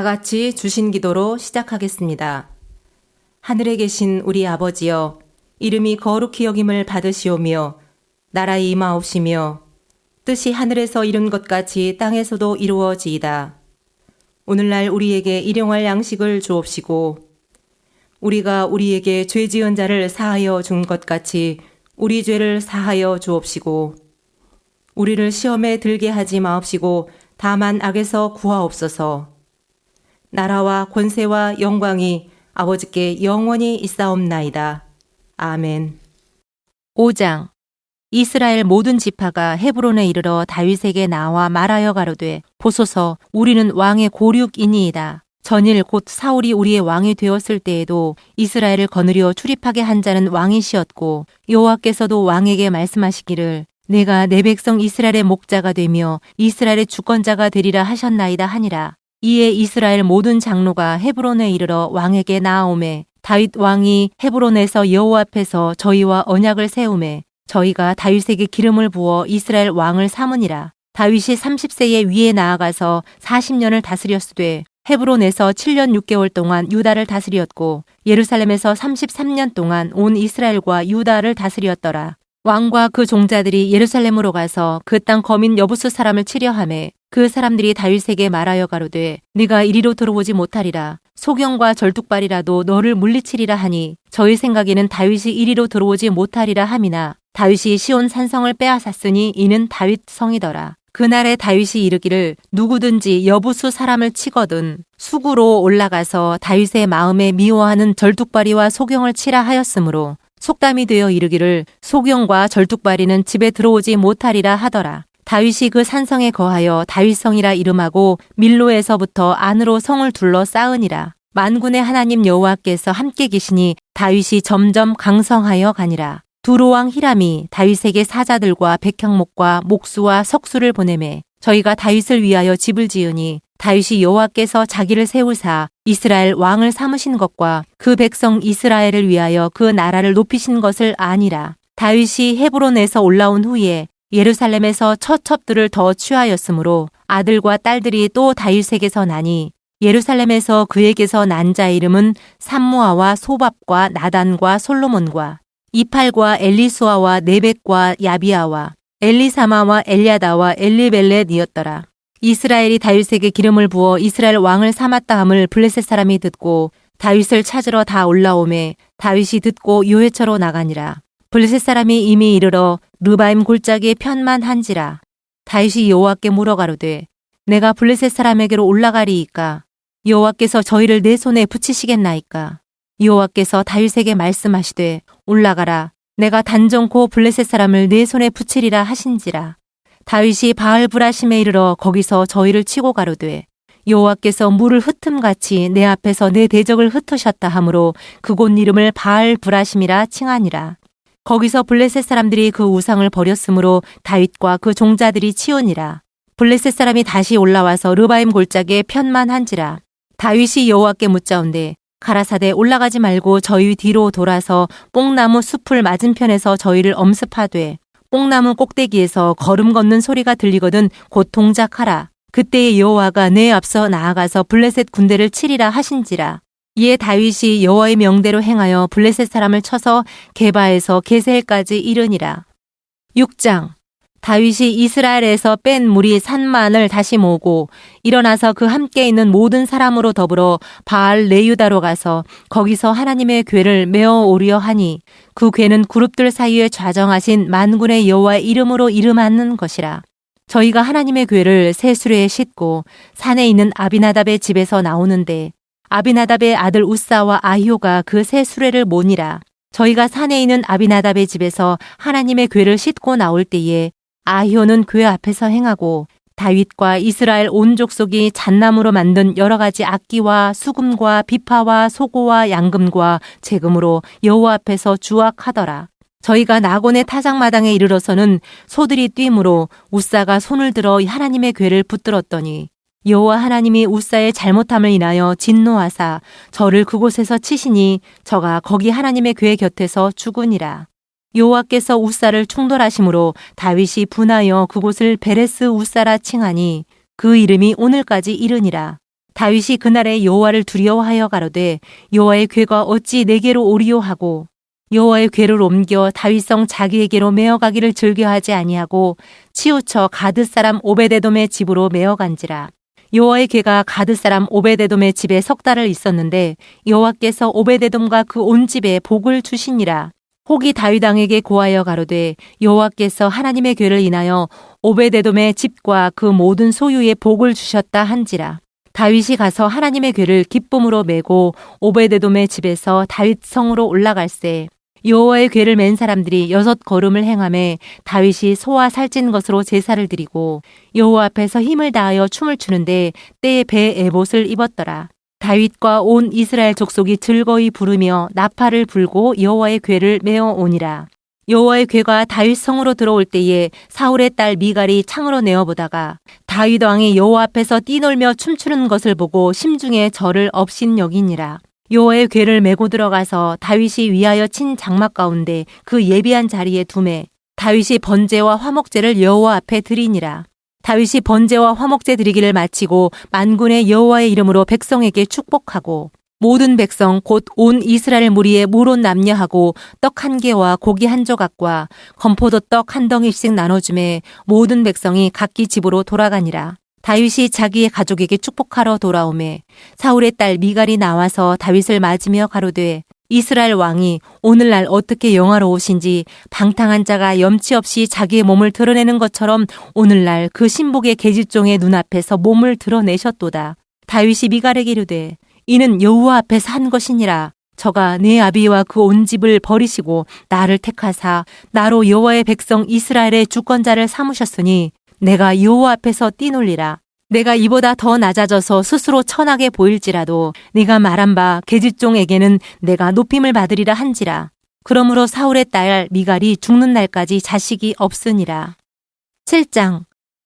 같이 주신 기도로 시작하겠습니다. 하늘에 계신 우리 아버지여, 이름이 거룩히 여김을 받으시오며 나라의 임하옵시며 뜻이 하늘에서 이룬 것 같이 땅에서도 이루어지이다. 오늘날 우리에게 일용할 양식을 주옵시고 우리가 우리에게 죄 지은 자를 사하여 준 것 같이 우리 죄를 사하여 주옵시고 우리를 시험에 들게 하지 마옵시고 다만 악에서 구하옵소서. 나라와 권세와 영광이 아버지께 영원히 있사옵나이다. 아멘. 5장. 이스라엘 모든 지파가 헤브론에 이르러 다윗에게 나와 말하여 가로되 보소서 우리는 왕의 고륙이니이다. 전일 곧 사울이 우리의 왕이 되었을 때에도 이스라엘을 거느려 출입하게 한 자는 왕이시었고 여호와께서도 왕에게 말씀하시기를 내가 내 백성 이스라엘의 목자가 되며 이스라엘의 주권자가 되리라 하셨나이다 하니라. 이에 이스라엘 모든 장로가 헤브론에 이르러 왕에게 나아오매 다윗 왕이 헤브론에서 여호와 앞에서 저희와 언약을 세우매 저희가 다윗에게 기름을 부어 이스라엘 왕을 삼으니라. 다윗이 30세에 위에 나아가서 40년을 다스렸으되 헤브론에서 7년 6개월 동안 유다를 다스렸고 예루살렘에서 33년 동안 온 이스라엘과 유다를 다스렸더라. 왕과 그 종자들이 예루살렘으로 가서 그 땅 거민 여부수 사람을 치려 하매 그 사람들이 다윗에게 말하여 가로되 네가 이리로 들어오지 못하리라. 소경과 절뚝발이라도 너를 물리치리라 하니 저희 생각에는 다윗이 이리로 들어오지 못하리라 함이나 다윗이 시온 산성을 빼앗았으니 이는 다윗 성이더라. 그날에 다윗이 이르기를 누구든지 여부수 사람을 치거든 수구로 올라가서 다윗의 마음에 미워하는 절뚝발이와 소경을 치라 하였으므로 속담이 되어 이르기를 소경과 절뚝발이는 집에 들어오지 못하리라 하더라. 다윗이 그 산성에 거하여 다윗성이라 이름하고 밀로에서부터 안으로 성을 둘러 쌓으니라. 만군의 하나님 여호와께서 함께 계시니 다윗이 점점 강성하여 가니라. 두로왕 히람이 다윗에게 사자들과 백향목과 목수와 석수를 보내매 저희가 다윗을 위하여 집을 지으니 다윗이 여호와께서 자기를 세우사 이스라엘 왕을 삼으신 것과 그 백성 이스라엘을 위하여 그 나라를 높이신 것을 아니라. 다윗이 헤브론에서 올라온 후에 예루살렘에서 처첩들을 더 취하였으므로 아들과 딸들이 또 다윗에게서 나니 예루살렘에서 그에게서 난 자 이름은 삼무아와 소밥과 나단과 솔로몬과 이팔과 엘리수아와 네벡과 야비아와 엘리사마와 엘야다와 엘리벨렛이었더라. 이스라엘이 다윗에게 기름을 부어 이스라엘 왕을 삼았다 함을 블레셋 사람이 듣고 다윗을 찾으러 다 올라오매 다윗이 듣고 요회처로 나가니라. 블레셋 사람이 이미 이르러 르바임 골짜기에 편만한지라. 다윗이 여호와께 물어 가로되 내가 블레셋 사람에게로 올라가리이까 여호와께서 저희를 내 손에 붙이시겠나이까. 여호와께서 다윗에게 말씀하시되 올라가라. 내가 단정코 블레셋 사람을 내 손에 붙이리라 하신지라. 다윗이 바알브라심에 이르러 거기서 저희를 치고 가로되 여호와께서 물을 흩음같이 내 앞에서 내 대적을 흩으셨다 하므로 그곳 이름을 바알브라심이라 칭하니라. 거기서 블레셋 사람들이 그 우상을 버렸으므로 다윗과 그 종자들이 치우니라. 블레셋 사람이 다시 올라와서 르바임 골짜기에 편만한지라. 다윗이 여호와께 묻자온데 가라사대 올라가지 말고 저희 뒤로 돌아서 뽕나무 숲을 맞은편에서 저희를 엄습하되 뽕나무 꼭대기에서 걸음 걷는 소리가 들리거든 곧 동작하라. 그때에 여호와가 내 앞서 나아가서 블레셋 군대를 치리라 하신지라. 이에 다윗이 여호와의 명대로 행하여 블레셋 사람을 쳐서 게바에서 게셀까지 이르니라. 6장. 다윗이 이스라엘에서 뺀 무리 3만을 다시 모으고 일어나서 그 함께 있는 모든 사람으로 더불어 바알 레유다로 가서 거기서 하나님의 궤를 메어 오려 하니 그 궤는 그룹들 사이에 좌정하신 만군의 여호와의 이름으로 이름하는 것이라. 저희가 하나님의 궤를 새 수레에 싣고 산에 있는 아비나답의 집에서 나오는데 아비나답의 아들 우사와 아히오가 그 새 수레를 모니라. 저희가 산에 있는 아비나답의 집에서 하나님의 궤를 싣고 나올 때에 아히오는 궤 앞에서 행하고 다윗과 이스라엘 온 족속이 잣나무로 만든 여러 가지 악기와 수금과 비파와 소고와 양금과 제금으로 여호와 앞에서 주악하더라. 저희가 나곤의 타작마당에 이르러서는 소들이 뛰므로 우사가 손을 들어 하나님의 궤를 붙들었더니 여호와 하나님이 우사의 잘못함을 인하여 진노하사 저를 그곳에서 치시니 저가 거기 하나님의 궤 곁에서 죽으니라. 여호와께서 우사를 충돌하심으로 다윗이 분하여 그곳을 베레스 우사라 칭하니 그 이름이 오늘까지 이르니라. 다윗이 그날에 여호와를 두려워하여 가로되 여호와의 궤가 어찌 내게로 오리요 하고 여호와의 궤를 옮겨 다윗성 자기에게로 메어가기를 즐겨하지 아니하고 치우쳐 가드 사람 오베데돔의 집으로 메어간지라. 여호와의 궤가 가드 사람 오베데돔의 집에 석 달을 있었는데 여호와께서 오베데돔과 그 온 집에 복을 주시니라. 혹이 다윗 왕에게 고하여 가로되 여호와께서 하나님의 궤를 인하여 오베데돔의 집과 그 모든 소유에 복을 주셨다 한지라. 다윗이 가서 하나님의 궤를 기쁨으로 메고 오베데돔의 집에서 다윗 성으로 올라갈새 여호와의 궤를 맨 사람들이 6걸음을 행하매 다윗이 소와 살찐 것으로 제사를 드리고 여호와 앞에서 힘을 다하여 춤을 추는데 때에 배 에봇을 입었더라. 다윗과 온 이스라엘 족속이 즐거이 부르며 나팔을 불고 여호와의 궤를 메어 오니라. 여호와의 궤가 다윗 성으로 들어올 때에 사울의 딸 미갈이 창으로 내어보다가 다윗 왕이 여호와 앞에서 뛰놀며 춤추는 것을 보고 심중에 저를 업신여기니라. 여호와의 궤를 메고 들어가서 다윗이 위하여 친 장막 가운데 그 예비한 자리에 두매 다윗이 번제와 화목제를 여호와 앞에 드리니라. 다윗이 번제와 화목제 드리기를 마치고 만군의 여호와의 이름으로 백성에게 축복하고 모든 백성 곧 온 이스라엘 무리에 물온 남녀하고 떡 한 개와 고기 한 조각과 건포도 떡 한 덩이씩 나눠주매 모든 백성이 각기 집으로 돌아가니라. 다윗이 자기의 가족에게 축복하러 돌아오매 사울의 딸 미갈이 나와서 다윗을 맞으며 가로되 이스라엘 왕이 오늘날 어떻게 영화로우신지 방탕한 자가 염치 없이 자기의 몸을 드러내는 것처럼 오늘날 그 신복의 계집종의 눈앞에서 몸을 드러내셨도다. 다윗이 미갈에게 이르되 이는 여호와 앞에서 한 것이니라. 저가 내 아비와 그 온 집을 버리시고 나를 택하사 나로 여호와의 백성 이스라엘의 주권자를 삼으셨으니 내가 여호와 앞에서 뛰놀리라. 내가 이보다 더 낮아져서 스스로 천하게 보일지라도 네가 말한 바 계집종에게는 내가 높임을 받으리라 한지라. 그러므로 사울의 딸 미갈이 죽는 날까지 자식이 없으니라. 7장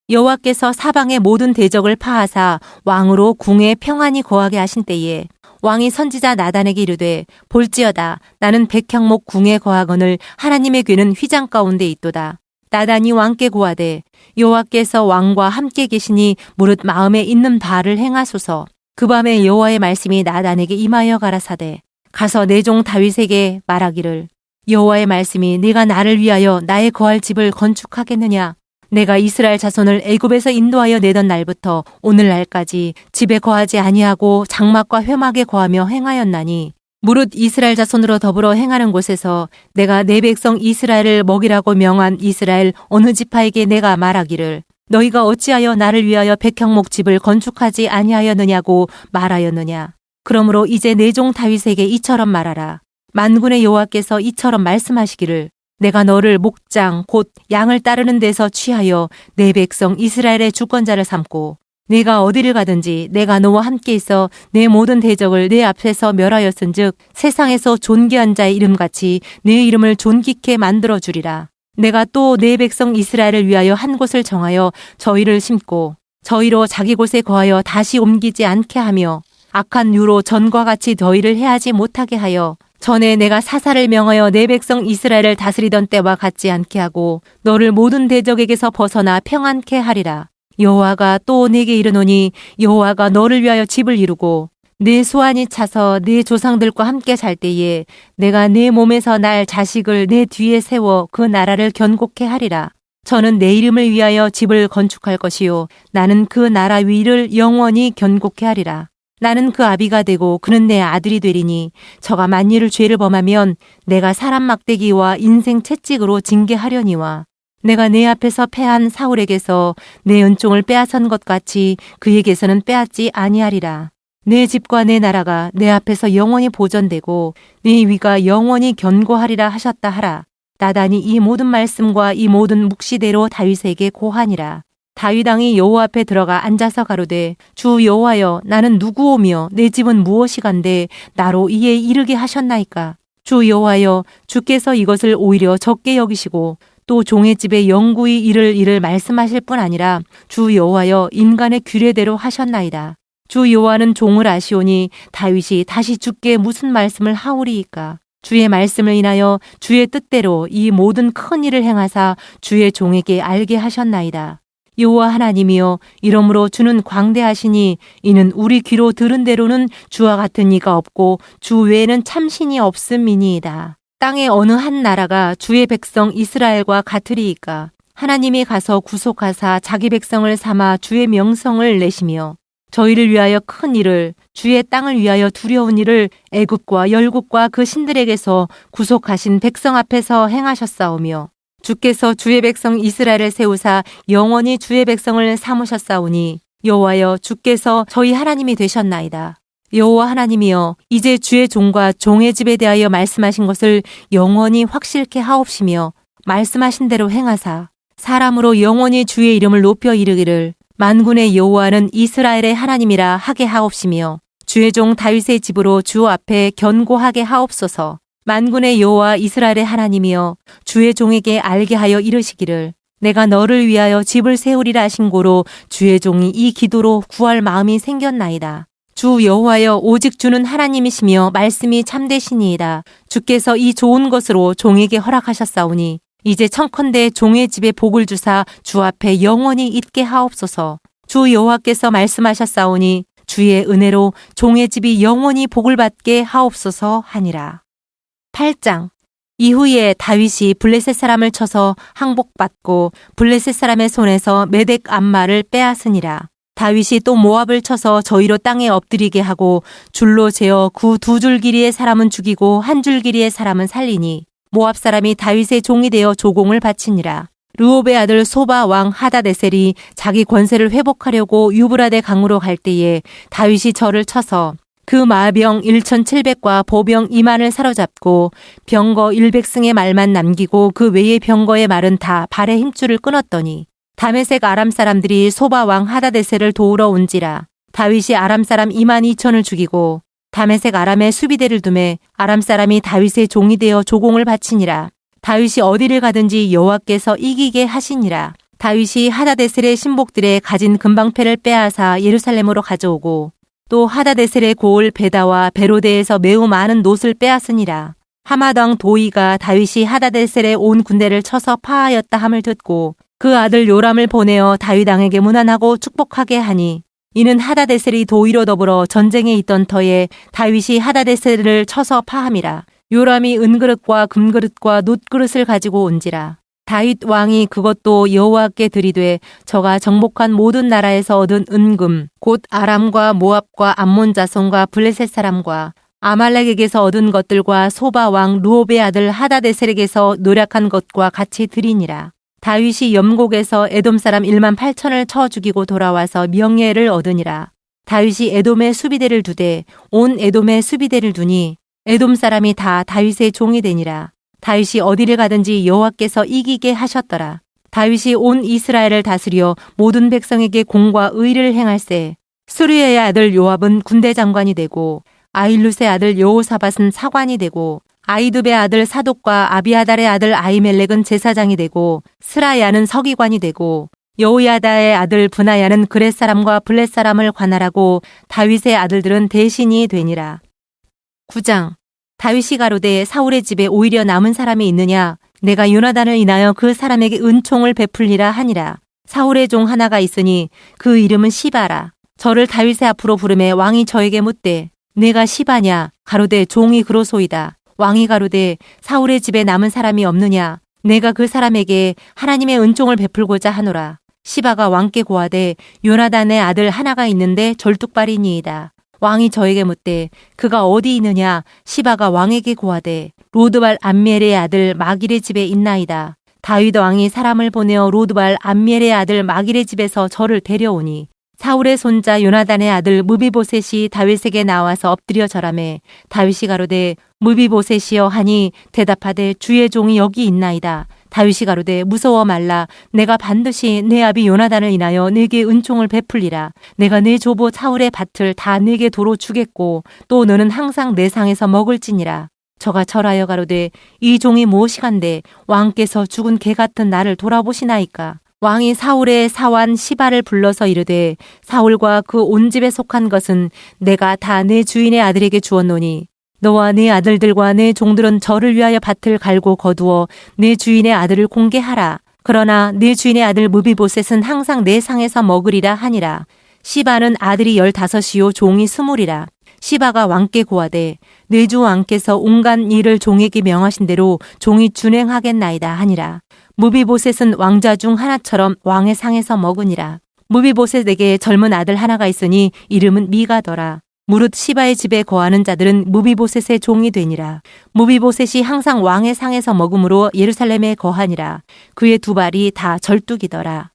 여호와께서 사방의 모든 대적을 파하사 왕으로 궁에 평안히 거하게 하신 때에 왕이 선지자 나단에게 이르되 볼지어다 나는 백향목 궁에 거하거늘 하나님의 궤는 휘장 가운데 있도다. 나단이 왕께 고하되 여호와께서 왕과 함께 계시니 무릇 마음에 있는 바를 행하소서. 그 밤에 여호와의 말씀이 나단에게 임하여 가라사대 가서 내 종 다윗에게 말하기를 여호와의 말씀이 네가 나를 위하여 나의 거할 집을 건축하겠느냐. 내가 이스라엘 자손을 애굽에서 인도하여 내던 날부터 오늘날까지 집에 거하지 아니하고 장막과 회막에 거하며 행하였나니 무릇 이스라엘 자손으로 더불어 행하는 곳에서 내가 내 백성 이스라엘을 먹이라고 명한 이스라엘 어느 지파에게 내가 말하기를 너희가 어찌하여 나를 위하여 백향목 집을 건축하지 아니하였느냐고 말하였느냐. 그러므로 이제 내 종 다윗에게 이처럼 말하라. 만군의 여호와께서 이처럼 말씀하시기를 내가 너를 목장 곧 양을 따르는 데서 취하여 내 백성 이스라엘의 주권자를 삼고 네가 어디를 가든지 내가 너와 함께 있어 내 모든 대적을 내 앞에서 멸하였은즉 세상에서 존귀한 자의 이름같이 내 이름을 존귀케 만들어 주리라. 내가 또 내 백성 이스라엘을 위하여 한 곳을 정하여 저희를 심고 저희로 자기 곳에 거하여 다시 옮기지 않게 하며 악한 유로 전과 같이 너희를 해하지 못하게 하여 전에 내가 사사를 명하여 내 백성 이스라엘을 다스리던 때와 같지 않게 하고 너를 모든 대적에게서 벗어나 평안케 하리라. 여호와가 또 내게 이르노니 여호와가 너를 위하여 집을 이루고 내 소환이 차서 내 조상들과 함께 살 때에 내가 내 몸에서 날 자식을 내 뒤에 세워 그 나라를 견고케 하리라. 저는 내 이름을 위하여 집을 건축할 것이요 나는 그 나라 위를 영원히 견고케 하리라. 나는 그 아비가 되고 그는 내 아들이 되리니 저가 만일 죄를 범하면 내가 사람 막대기와 인생 채찍으로 징계하려니와 내가 내 앞에서 패한 사울에게서 내 은총을 빼앗은 것 같이 그에게서는 빼앗지 아니하리라. 내 집과 내 나라가 내 앞에서 영원히 보존되고 네 위가 영원히 견고하리라 하셨다 하라. 나단이 이 모든 말씀과 이 모든 묵시대로 다윗에게 고하니라. 다윗 왕이 여호와 앞에 들어가 앉아서 가로되 주 여호와여 나는 누구오며 내 집은 무엇이간데 나로 이에 이르게 하셨나이까. 주 여호와여 주께서 이것을 오히려 적게 여기시고 또 종의 집에 영구히 이를 일을 말씀하실 뿐 아니라 주 여호와여 인간의 규례대로 하셨나이다. 주 여호와는 종을 아시오니 다윗이 다시 주께 무슨 말씀을 하오리이까. 주의 말씀을 인하여 주의 뜻대로 이 모든 큰 일을 행하사 주의 종에게 알게 하셨나이다. 여호와 하나님이여 이러므로 주는 광대하시니 이는 우리 귀로 들은 대로는 주와 같은 이가 없고 주 외에는 참신이 없음이니이다. 땅의 어느 한 나라가 주의 백성 이스라엘과 같으리이까. 하나님이 가서 구속하사 자기 백성을 삼아 주의 명성을 내시며 저희를 위하여 큰 일을 주의 땅을 위하여 두려운 일을 애굽과 열국과 그 신들에게서 구속하신 백성 앞에서 행하셨사오며 주께서 주의 백성 이스라엘을 세우사 영원히 주의 백성을 삼으셨사오니 여호와여 주께서 저희 하나님이 되셨나이다. 여호와 하나님이여 이제 주의 종과 종의 집에 대하여 말씀하신 것을 영원히 확실케 하옵시며 말씀하신 대로 행하사 사람으로 영원히 주의 이름을 높여 이르기를 만군의 여호와는 이스라엘의 하나님이라 하게 하옵시며 주의 종 다윗의 집으로 주 앞에 견고하게 하옵소서. 만군의 여호와 이스라엘의 하나님이여 주의 종에게 알게 하여 이르시기를 내가 너를 위하여 집을 세우리라 하신 고로 주의 종이 이 기도로 구할 마음이 생겼나이다. 주 여호와여 오직 주는 하나님이시며 말씀이 참되시니이다. 주께서 이 좋은 것으로 종에게 허락하셨사오니 이제 청컨대 종의 집에 복을 주사 주 앞에 영원히 있게 하옵소서. 주 여호와께서 말씀하셨사오니 주의 은혜로 종의 집이 영원히 복을 받게 하옵소서 하니라. 8장. 이후에 다윗이 블레셋 사람을 쳐서 항복받고 블레셋 사람의 손에서 메덱 암마를 빼앗으니라. 다윗이 또 모압을 쳐서 저희로 땅에 엎드리게 하고 줄로 재어 그 두 줄 길이의 사람은 죽이고 한 줄 길이의 사람은 살리니 모압 사람이 다윗의 종이 되어 조공을 바치니라. 르홉의 아들 소바 왕 하다데셀이 자기 권세를 회복하려고 유브라데 강으로 갈 때에 다윗이 저를 쳐서 그 마병 1,700과 보병 2만을 사로잡고 병거 100승의 말만 남기고 그 외의 병거의 말은 다 발의 힘줄을 끊었더니 다메섹 아람 사람들이 소바 왕 하다데셀을 도우러 온지라. 다윗이 아람 사람 2만 2천을 죽이고 다메섹 아람의 수비대를 두매 아람 사람이 다윗의 종이 되어 조공을 바치니라. 다윗이 어디를 가든지 여호와께서 이기게 하시니라. 다윗이 하다데셀의 신복들의 가진 금방패를 빼앗아 예루살렘으로 가져오고 또 하다데셀의 고을 베다와 베로데에서 매우 많은 놋을 빼앗으니라. 하맛 왕 도이가 다윗이 하다데셀의 온 군대를 쳐서 파하였다 함을 듣고 그 아들 요람을 보내어 다윗 왕에게 문안하고 축복하게 하니 이는 하다데셀이 도이로 더불어 전쟁에 있던 터에 다윗이 하다데셀을 쳐서 파함이라. 요람이 은그릇과 금그릇과 놋그릇을 가지고 온지라. 다윗 왕이 그것도 여호와께 드리되 저가 정복한 모든 나라에서 얻은 은금 곧 아람과 모압과 암몬 자손과 블레셋 사람과 아말렉에게서 얻은 것들과 소바 왕 르홉의 아들 하다데셀에게서 노력한 것과 같이 드리니라. 다윗이 염곡에서 에돔 사람 1만 8천을 쳐 죽이고 돌아와서 명예를 얻으니라. 다윗이 에돔의 수비대를 두되 온 에돔의 수비대를 두니 에돔 사람이 다 다윗의 종이 되니라. 다윗이 어디를 가든지 여호와께서 이기게 하셨더라. 다윗이 온 이스라엘을 다스려 모든 백성에게 공과 의를 행할세. 수르야의 아들 요압은 군대 장관이 되고 아힐룻의 아들 여호사밧은 사관이 되고 아이두베의 아들 사독과 아비아달의 아들 아히멜렉은 제사장이 되고 스라야는 서기관이 되고 여호야다의 아들 브나야는 그렛 사람과 블렛 사람을 관할하고 다윗의 아들들은 대신이 되니라. 9장. 다윗이 가로되 사울의 집에 오히려 남은 사람이 있느냐? 내가 요나단을 인하여 그 사람에게 은총을 베풀리라 하니라. 사울의 종 하나가 있으니 그 이름은 시바라. 저를 다윗의 앞으로 부르매 왕이 저에게 묻되 내가 시바냐? 가로되 종이 그로소이다. 왕이 가로되 사울의 집에 남은 사람이 없느냐? 내가 그 사람에게 하나님의 은총을 베풀고자 하노라. 시바가 왕께 고하되 요나단의 아들 하나가 있는데 절뚝발이니이다. 왕이 저에게 묻되 그가 어디 있느냐? 시바가 왕에게 고하되 로드발 암미엘의 아들 마길의 집에 있나이다. 다윗 왕이 사람을 보내어 로드발 암미엘의 아들 마길의 집에서 저를 데려오니 사울의 손자 요나단의 아들 무비보셋이 다윗에게 나와서 엎드려 절하매 다윗이 가로되 무비보셋이여 하니 대답하되 주의 종이 여기 있나이다. 다윗이 가로되 무서워 말라. 내가 반드시 내 아비 요나단을 인하여 네게 은총을 베풀리라. 내가 네 조보 사울의 밭을 다 네게 도로 주겠고 또 너는 항상 내 상에서 먹을지니라. 저가 절하여 가로되 이 종이 무엇이간데 왕께서 죽은 개 같은 나를 돌아보시나이까. 왕이 사울의 사환 시바를 불러서 이르되 사울과 그 온 집에 속한 것은 내가 다 내 주인의 아들에게 주었노니 너와 네 아들들과 내 종들은 저를 위하여 밭을 갈고 거두어 내 주인의 아들을 공개하라. 그러나 네 주인의 아들 무비보셋은 항상 내 상에서 먹으리라 하니라. 시바는 아들이 15이요 종이 20이라. 시바가 왕께 고하되 내 주 왕께서 온갖 일을 종에게 명하신 대로 종이 준행하겠나이다 하니라. 무비보셋은 왕자 중 하나처럼 왕의 상에서 먹으니라. 무비보셋에게 젊은 아들 하나가 있으니 이름은 미가더라. 무릇 시바의 집에 거하는 자들은 무비보셋의 종이 되니라. 무비보셋이 항상 왕의 상에서 먹음으로 예루살렘에 거하니라. 그의 두 발이 다 절뚝이더라.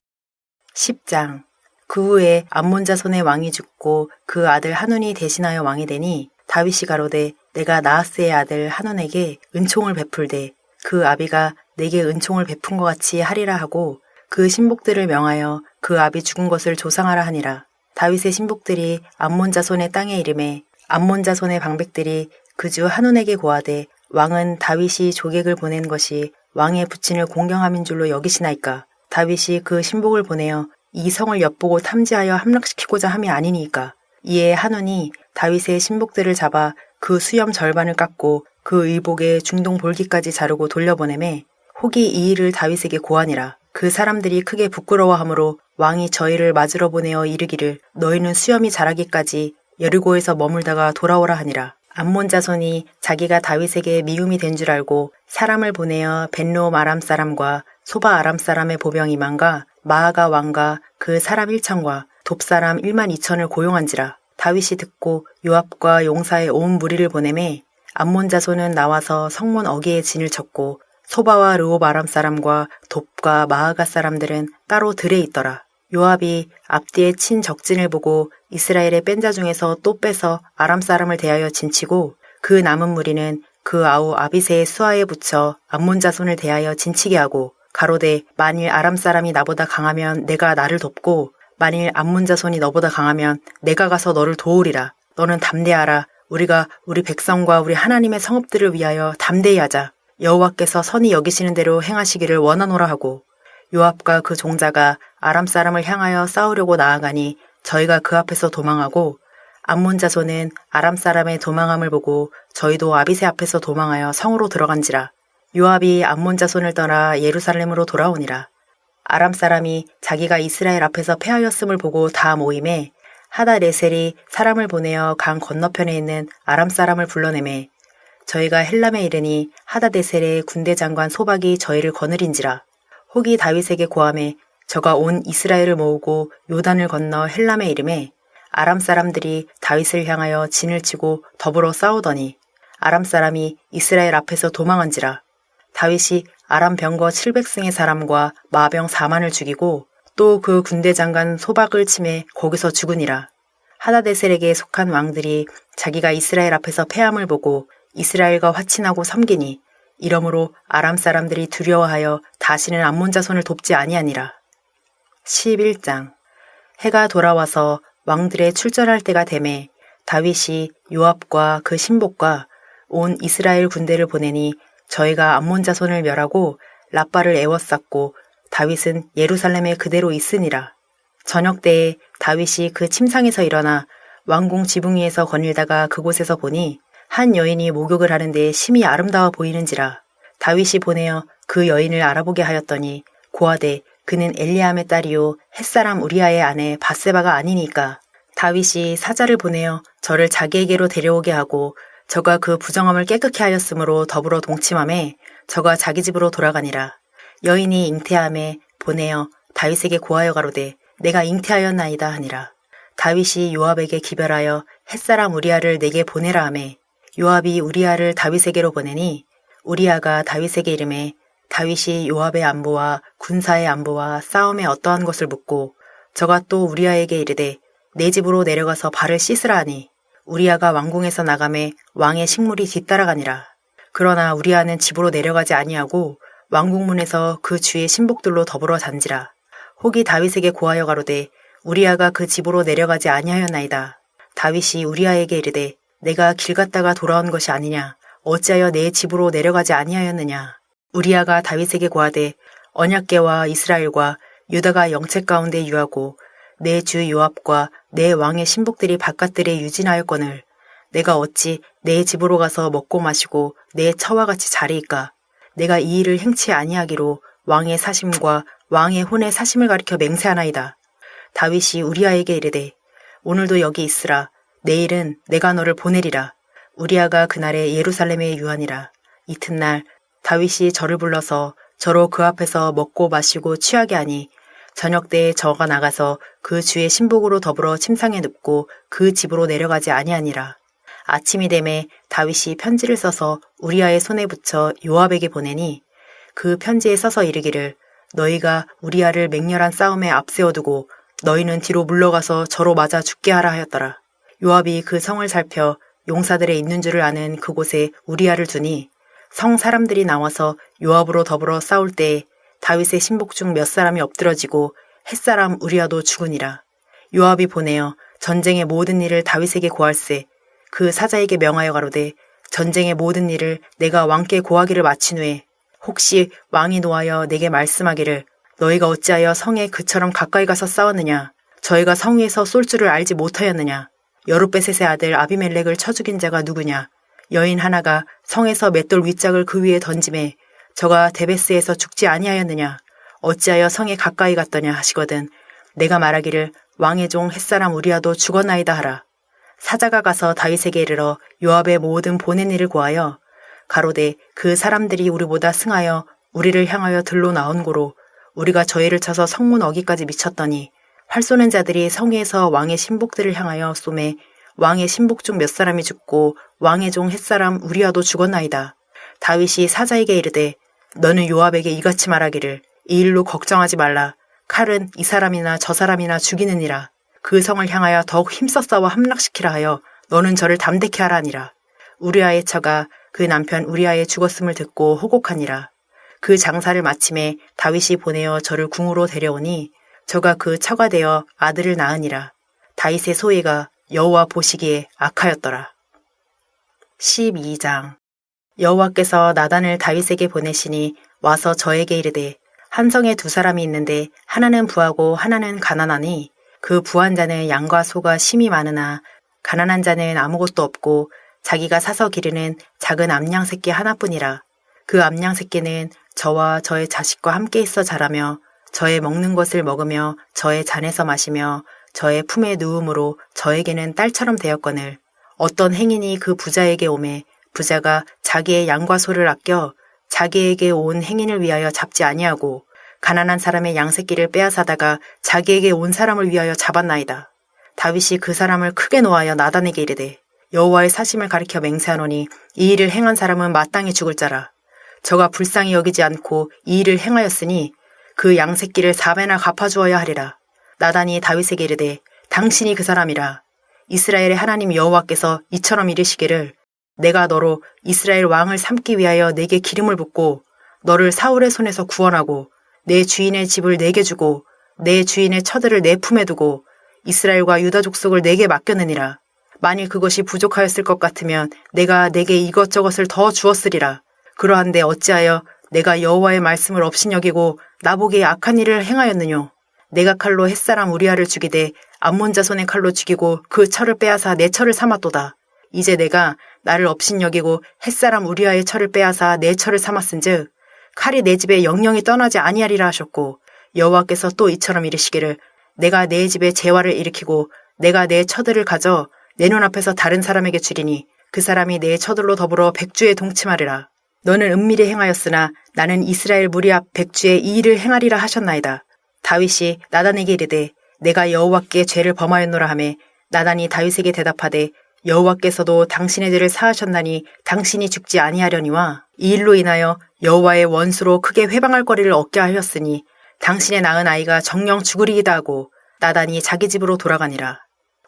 10장. 그 후에 암몬 자손의 왕이 죽고 그 아들 하눈이 대신하여 왕이 되니 다윗이 가로되 내가 나하스의 아들 하눈에게 은총을 베풀되 그 아비가 내게 은총을 베푼 것 같이 하리라 하고 그 신복들을 명하여 그 아비 죽은 것을 조상하라 하니라. 다윗의 신복들이 암몬 자손의 땅에 이름에 암몬 자손의 방백들이 그 주 하눈에게 고하되 왕은 다윗이 조객을 보낸 것이 왕의 부친을 공경함인 줄로 여기시나이까. 다윗이 그 신복을 보내어 이 성을 엿보고 탐지하여 함락시키고자 함이 아니니까. 이에 하눈이 다윗의 신복들을 잡아 그 수염 절반을 깎고 그 의복의 중동 볼기까지 자르고 돌려보내매 혹이 이 일을 다윗에게 고하니라. 그 사람들이 크게 부끄러워하므로 왕이 저희를 맞으러 보내어 이르기를 너희는 수염이 자라기까지 여리고에서 머물다가 돌아오라 하니라. 암몬 자손이 자기가 다윗에게 미움이 된 줄 알고 사람을 보내어 벤로 아람 사람과 소바 아람 사람의 보병 2만과 마아가 왕과 그 사람 1천과 돕사람 1만 2천을 고용한지라. 다윗이 듣고 요압과 용사의 온 무리를 보내매 암몬 자손은 나와서 성문 어귀에 진을 쳤고 소바와 르홉 아람 사람과 돕과 마아가 사람들은 따로 들에 있더라. 요압이 앞뒤에 친 적진을 보고 이스라엘의 뺀 자 중에서 또 빼서 아람 사람을 대하여 진치고 그 남은 무리는 그 아우 아비새의 수하에 붙여 암몬 자손을 대하여 진치게 하고 가로되 만일 아람 사람이 나보다 강하면 내가 나를 돕고 만일 암몬 자손이 너보다 강하면 내가 가서 너를 도우리라. 너는 담대하라. 우리가 우리 백성과 우리 하나님의 성읍들을 위하여 담대히 하자. 여호와께서 선히 여기시는 대로 행하시기를 원하노라 하고 요압과 그 종자가 아람 사람을 향하여 싸우려고 나아가니 저희가 그 앞에서 도망하고 암몬 자손은 아람 사람의 도망함을 보고 저희도 아비새 앞에서 도망하여 성으로 들어간지라. 요압이 암몬 자손을 떠나 예루살렘으로 돌아오니라. 아람 사람이 자기가 이스라엘 앞에서 패하였음을 보고 다 모임에 하다레셀이 사람을 보내어 강 건너편에 있는 아람 사람을 불러내매 저희가 헬람에 이르니 하다데셀의 군대 장관 소박이 저희를 거느린지라. 혹이 다윗에게 고하매 저가 온 이스라엘을 모으고 요단을 건너 헬람에 이르매 아람 사람들이 다윗을 향하여 진을 치고 더불어 싸우더니 아람 사람이 이스라엘 앞에서 도망한지라. 다윗이 아람 병거 700승의 사람과 마병 4만을 죽이고 또 그 군대 장관 소박을 치매 거기서 죽으니라. 하다데셀에게 속한 왕들이 자기가 이스라엘 앞에서 패함을 보고 이스라엘과 화친하고 섬기니 이러므로 아람 사람들이 두려워하여 다시는 암몬 자손을 돕지 아니하니라. 11장. 해가 돌아와서 왕들의 출전할 때가 되매 다윗이 요압과 그 신복과 온 이스라엘 군대를 보내니 저희가 암몬 자손을 멸하고 라빠를 에워쌌고 다윗은 예루살렘에 그대로 있으니라. 저녁 때에 다윗이 그 침상에서 일어나 왕궁 지붕 위에서 거닐다가 그곳에서 보니 한 여인이 목욕을 하는데 심히 아름다워 보이는지라. 다윗이 보내어 그 여인을 알아보게 하였더니 고하되 그는 엘리암의 딸이요 햇사람 우리아의 아내 바세바가 아니니까. 다윗이 사자를 보내어 저를 자기에게로 데려오게 하고 저가 그 부정함을 깨끗게 하였으므로 더불어 동침함에 저가 자기 집으로 돌아가니라. 여인이 잉태함에 보내어 다윗에게 고하여 가로되 내가 잉태하였나이다 하니라. 다윗이 요압에게 기별하여 햇사람 우리아를 내게 보내라 하매 요압이 우리아를 다윗에게로 보내니 우리아가 다윗에게 이르매 다윗이 요압의 안보와 군사의 안보와 싸움에 어떠한 것을 묻고 저가 또 우리아에게 이르되 내 집으로 내려가서 발을 씻으라 하니 우리아가 왕궁에서 나가매 왕의 식물이 뒤따라가니라. 그러나 우리아는 집으로 내려가지 아니하고 왕궁문에서 그 주의 신복들로 더불어 잔지라. 혹이 다윗에게 고하여 가로되 우리아가 그 집으로 내려가지 아니하였나이다. 다윗이 우리아에게 이르되 내가 길 갔다가 돌아온 것이 아니냐. 어찌하여 내 집으로 내려가지 아니하였느냐. 우리아가 다윗에게 고하되 언약궤와 이스라엘과 유다가 영책 가운데 유하고 내 주 요압과 내 왕의 신복들이 바깥들에 유진하였거늘 내가 어찌 내 집으로 가서 먹고 마시고 내 처와 같이 자리이까. 내가 이 일을 행치 아니하기로 왕의 사심과 왕의 혼의 사심을 가리켜 맹세하나이다. 다윗이 우리아에게 이르되 오늘도 여기 있으라. 내일은 내가 너를 보내리라. 우리아가 그날에 예루살렘에 유하니라. 이튿날 다윗이 저를 불러서 저로 그 앞에서 먹고 마시고 취하게 하니 저녁 때에 저가 나가서 그 주의 신복으로 더불어 침상에 눕고 그 집으로 내려가지 아니하니라. 아침이 되매 다윗이 편지를 써서 우리아의 손에 붙여 요압에게 보내니 그 편지에 써서 이르기를 너희가 우리아를 맹렬한 싸움에 앞세워두고 너희는 뒤로 물러가서 저로 맞아 죽게 하라 하였더라. 요압이 그 성을 살펴 용사들의 있는 줄을 아는 그곳에 우리아를 두니 성 사람들이 나와서 요압으로 더불어 싸울 때에 다윗의 신복 중 몇 사람이 엎드러지고 햇사람 우리아도 죽으니라. 요압이 보내어 전쟁의 모든 일을 다윗에게 고할세 그 사자에게 명하여 가로되 전쟁의 모든 일을 내가 왕께 고하기를 마친 후에 혹시 왕이 노하여 내게 말씀하기를 너희가 어찌하여 성에 그처럼 가까이 가서 싸웠느냐 저희가 성 위에서 쏠 줄을 알지 못하였느냐 여룻베셋의 아들 아비멜렉을 쳐 죽인 자가 누구냐 여인 하나가 성에서 맷돌 윗짝을 그 위에 던짐에 저가 데베스에서 죽지 아니하였느냐 어찌하여 성에 가까이 갔더냐 하시거든 내가 말하기를 왕의 종 햇사람 우리아도 죽었나이다 하라. 사자가 가서 다윗에게 이르러 요압의 모든 보낸 일을 고하여 가로되 그 사람들이 우리보다 승하여 우리를 향하여 들로 나온 고로 우리가 저희를 쳐서 성문 어기까지 미쳤더니 활 쏘는 자들이 성에서 왕의 신복들을 향하여 쏘매 왕의 신복 중 몇 사람이 죽고 왕의 종 햇사람 우리아도 죽었나이다. 다윗이 사자에게 이르되 너는 요압에게 이같이 말하기를 이 일로 걱정하지 말라. 칼은 이 사람이나 저 사람이나 죽이느니라. 그 성을 향하여 더욱 힘써 싸워 함락시키라 하여 너는 저를 담대케 하라니라. 우리아의 처가 그 남편 우리아의 죽었음을 듣고 호곡하니라. 그 장사를 마침에 다윗이 보내어 저를 궁으로 데려오니 저가 그 처가 되어 아들을 낳으니라. 다윗의 소위가 여호와 보시기에 악하였더라. 12장 여호와께서 나단을 다윗에게 보내시니 와서 저에게 이르되 한 성에 두 사람이 있는데 하나는 부하고 하나는 가난하니 그 부한 자는 양과 소가 심이 많으나 가난한 자는 아무것도 없고 자기가 사서 기르는 작은 암양 새끼 하나뿐이라. 그 암양 새끼는 저와 저의 자식과 함께 있어 자라며 저의 먹는 것을 먹으며 저의 잔에서 마시며 저의 품에 누움으로 저에게는 딸처럼 되었거늘 어떤 행인이 그 부자에게 오매 부자가 자기의 양과 소를 아껴 자기에게 온 행인을 위하여 잡지 아니하고 가난한 사람의 양새끼를 빼앗아다가 자기에게 온 사람을 위하여 잡았나이다. 다윗이 그 사람을 크게 노하여 나단에게 이르되 여호와의 사심을 가리켜 맹세하노니 이 일을 행한 사람은 마땅히 죽을 자라. 저가 불쌍히 여기지 않고 이 일을 행하였으니 그 양새끼를 4배나 갚아주어야 하리라. 나단이 다윗에게 이르되 당신이 그 사람이라. 이스라엘의 하나님 여호와께서 이처럼 이르시기를 내가 너로 이스라엘 왕을 삼기 위하여 내게 기름을 붓고 너를 사울의 손에서 구원하고 내 주인의 집을 내게 주고 내 주인의 처들을 내 품에 두고 이스라엘과 유다 족속을 내게 맡겼느니라. 만일 그것이 부족하였을 것 같으면 내가 내게 이것저것을 더 주었으리라. 그러한데 어찌하여 내가 여호와의 말씀을 업신여기고 나보기에 악한 일을 행하였느뇨. 내가 칼로 햇사람 우리아를 죽이되 암몬 자손의 칼로 죽이고 그 철을 빼앗아 내 철을 삼았도다. 이제 내가 나를 업신여기고 햇사람 우리아의 철을 빼앗아 내 철을 삼았은즉 칼이 내 집에 영영이 떠나지 아니하리라 하셨고 여호와께서 또 이처럼 이르시기를 내가 내 집에 재화를 일으키고 내가 내 처들을 가져 내 눈앞에서 다른 사람에게 주리니 그 사람이 내 처들로 더불어 백주에 동침하리라. 너는 은밀히 행하였으나 나는 이스라엘 무리 앞 백주에 이 일을 행하리라 하셨나이다. 다윗이 나단에게 이르되 내가 여호와께 죄를 범하였노라 하매 나단이 다윗에게 대답하되 여호와께서도 당신의 죄를 사하셨나니 당신이 죽지 아니하려니와 이 일로 인하여 여호와의 원수로 크게 회방할 거리를 얻게 하였으니 당신의 낳은 아이가 정령 죽으리이다 하고 나단이 자기 집으로 돌아가니라.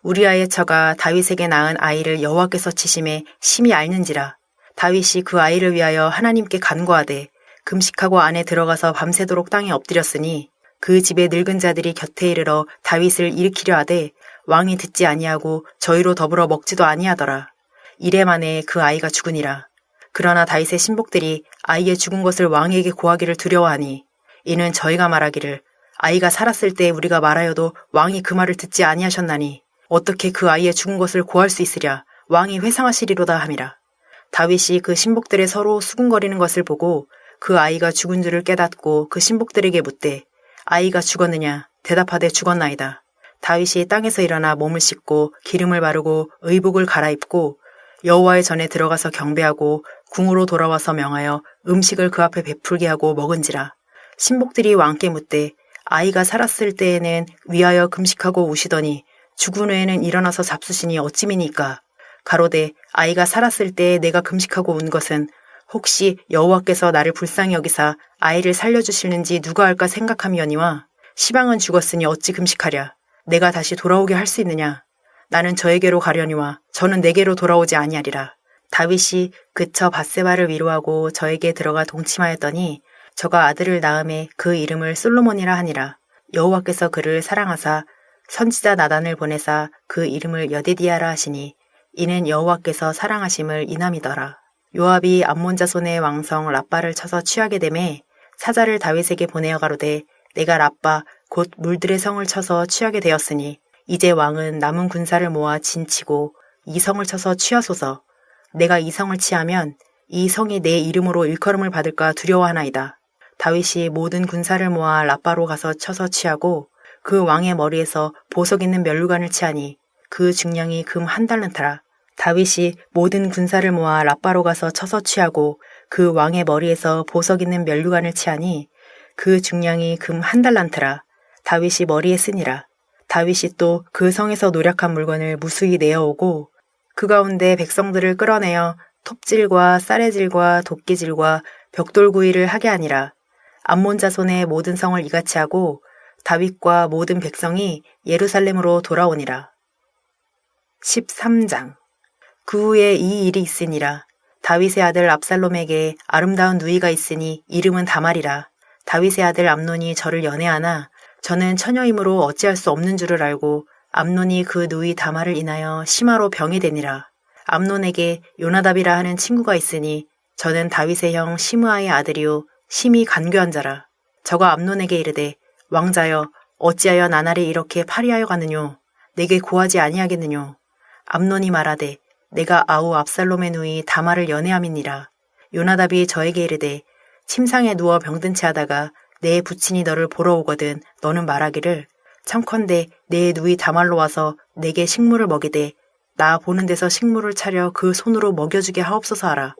우리아의 처가 다윗에게 낳은 아이를 여호와께서 치심에 심히 앓는지라. 다윗이 그 아이를 위하여 하나님께 간구하되 금식하고 안에 들어가서 밤새도록 땅에 엎드렸으니 그 집의 늙은 자들이 곁에 이르러 다윗을 일으키려 하되 왕이 듣지 아니하고 저희로 더불어 먹지도 아니하더라. 이래 만에 그 아이가 죽으니라. 그러나 다윗의 신복들이 아이의 죽은 것을 왕에게 고하기를 두려워하니 이는 저희가 말하기를 아이가 살았을 때 우리가 말하여도 왕이 그 말을 듣지 아니하셨나니 어떻게 그 아이의 죽은 것을 고할 수 있으랴. 왕이 회상하시리로다 함이라. 다윗이 그 신복들의 서로 수군거리는 것을 보고 그 아이가 죽은 줄을 깨닫고 그 신복들에게 묻되 아이가 죽었느냐? 대답하되 죽었나이다. 다윗이 땅에서 일어나 몸을 씻고 기름을 바르고 의복을 갈아입고 여호와의 전에 들어가서 경배하고 궁으로 돌아와서 명하여 음식을 그 앞에 베풀게 하고 먹은지라. 신복들이 왕께 묻되 아이가 살았을 때에는 위하여 금식하고 우시더니 죽은 후에는 일어나서 잡수시니 어찌미니까? 가로되 아이가 살았을 때에 내가 금식하고 운 것은 혹시 여호와께서 나를 불쌍히 여기사 아이를 살려주시는지 누가 할까 생각함이거니와 시방은 죽었으니 어찌 금식하랴? 내가 다시 돌아오게 할 수 있느냐? 나는 저에게로 가려니와 저는 내게로 돌아오지 아니하리라. 다윗이 그쳐 밧세바를 위로하고 저에게 들어가 동침하였더니 저가 아들을 낳음에 그 이름을 솔로몬이라 하니라. 여호와께서 그를 사랑하사 선지자 나단을 보내사 그 이름을 여데디아라 하시니 이는 여호와께서 사랑하심을 인함이더라. 요압이 암몬 자손의 왕성 랍바를 쳐서 취하게 되매 사자를 다윗에게 보내어 가로되 내가 랍바 곧 물들의 성을 쳐서 취하게 되었으니 이제 왕은 남은 군사를 모아 진치고 이 성을 쳐서 취하소서. 내가 이 성을 취하면 이 성이 내 이름으로 일컬음을 받을까 두려워하나이다. 다윗이 모든 군사를 모아 랍바로 가서 쳐서 취하고 그 왕의 머리에서 보석 있는 면류관을 취하니 그 중량이 금 1달란트라. 다윗이 모든 군사를 모아 랍바로 가서 쳐서 취하고 그 왕의 머리에서 보석 있는 면류관을 취하니 그 중량이 금 1달란트라. 다윗이 머리에 쓰니라. 다윗이 또 그 성에서 노략한 물건을 무수히 내어오고 그 가운데 백성들을 끌어내어 톱질과 쌀해질과 도끼질과 벽돌구이를 하게 하니라. 암몬 자손의 모든 성을 이같이 하고 다윗과 모든 백성이 예루살렘으로 돌아오니라. 13장. 그 후에 이 일이 있으니라. 다윗의 아들 압살롬에게 아름다운 누이가 있으니 이름은 다말이라. 다윗의 아들 암논이 저를 연애하나 저는 처녀이므로 어찌할 수 없는 줄을 알고 암논이 그 누이 다말을 인하여 심화로 병이 되니라. 암논에게 요나답이라 하는 친구가 있으니 저는 다윗의 형 시므아의 아들이요 심히 간교한 자라. 저가 암논에게 이르되 왕자여 어찌하여 나날이 이렇게 파리하여 가느뇨? 내게 고하지 아니하겠느뇨? 암논이 말하되 내가 아우 압살롬의 누이 다말을 연애함이니라. 요나답이 저에게 이르되 침상에 누워 병든 채 하다가 내 부친이 너를 보러 오거든 너는 말하기를 청컨대 내 누이 다말로 와서 내게 식물을 먹이되 나 보는 데서 식물을 차려 그 손으로 먹여주게 하옵소서 하라.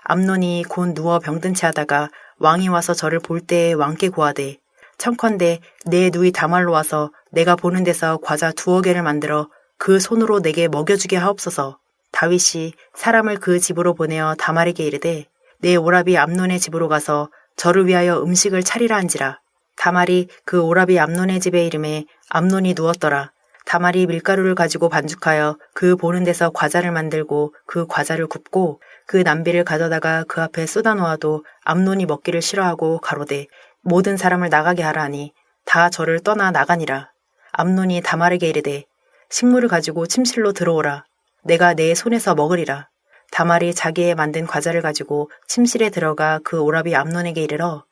암논이 곧 누워 병든 채 하다가 왕이 와서 저를 볼 때에 왕께 고하되 청컨대 내 누이 다말로 와서 내가 보는 데서 과자 2개를 만들어 그 손으로 내게 먹여주게 하옵소서. 다윗이 사람을 그 집으로 보내어 다말에게 이르되 내 오라비 암논의 집으로 가서 저를 위하여 음식을 차리라 한지라. 다말이 그 오라비 암논의 집에 이름에 암논이 누웠더라. 다말이 밀가루를 가지고 반죽하여 그 보는 데서 과자를 만들고 그 과자를 굽고 그 남비를 가져다가 그 앞에 쏟아 놓아도 암논이 먹기를 싫어하고 가로되 모든 사람을 나가게 하라 하니 다 저를 떠나 나가니라. 암논이 다말에게 이르되 식물을 가지고 침실로 들어오라. 내가 내 손에서 먹으리라. 다말이 자기의 만든 과자를 가지고 침실에 들어가 그 오라비 암논에게 이르러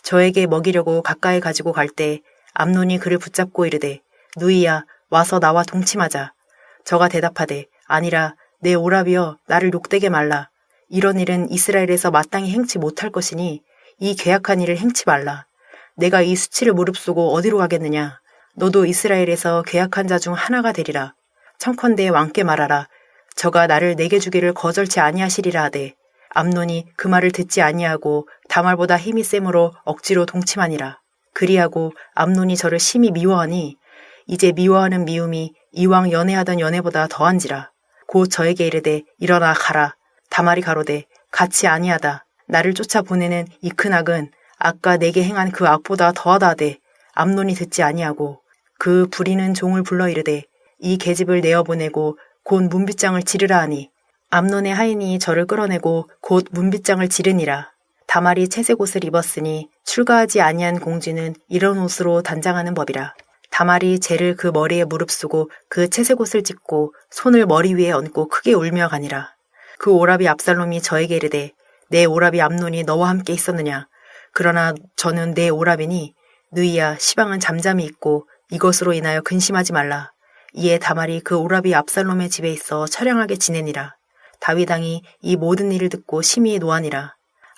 저에게 먹이려고 가까이 가지고 갈 때 암논이 그를 붙잡고 이르되 누이야 와서 나와 동침하자. 저가 대답하되 아니라 내 오라비여 나를 욕되게 말라. 이런 일은 이스라엘에서 마땅히 행치 못할 것이니 이 괴악한 일을 행치 말라. 내가 이 수치를 무릅쓰고 어디로 가겠느냐. 너도 이스라엘에서 괴악한 자 중 하나가 되리라. 청컨대 왕께 말하라. 저가 나를 내게 주기를 거절치 아니하시리라 하되 암논이 그 말을 듣지 아니하고 다말보다 힘이 셈으로 억지로 동침하니라. 그리하고 암논이 저를 심히 미워하니 이제 미워하는 미움이 이왕 연애하던 연애보다 더한지라. 곧 저에게 이르되 일어나 가라. 다말이 가로되 같이 아니하다. 나를 쫓아보내는 이 큰 악은 아까 내게 행한 그 악보다 더하다 하되 암논이 듣지 아니하고 그 부리는 종을 불러 이르되 이 계집을 내어보내고 곧 문빗장을 지르라 하니 암논의 하인이 저를 끌어내고 곧 문빗장을 지르니라. 다말이 채색 옷을 입었으니 출가하지 아니한 공주는 이런 옷으로 단장하는 법이라. 다말이 재를 그 머리에 무릅쓰고 그 채색 옷을 찢고 손을 머리 위에 얹고 크게 울며 가니라. 그 오라비 압살롬이 저에게 이르되 내 오라비 암논이 너와 함께 있었느냐. 그러나 저는 내 오라비니 느이야 시방은 잠잠히 있고 이것으로 인하여 근심하지 말라. 이에 다말이 그 오라비 압살롬의 집에 있어 처량하게 지내니라. 다윗 왕이 이 모든 일을 듣고 심히 노하니라.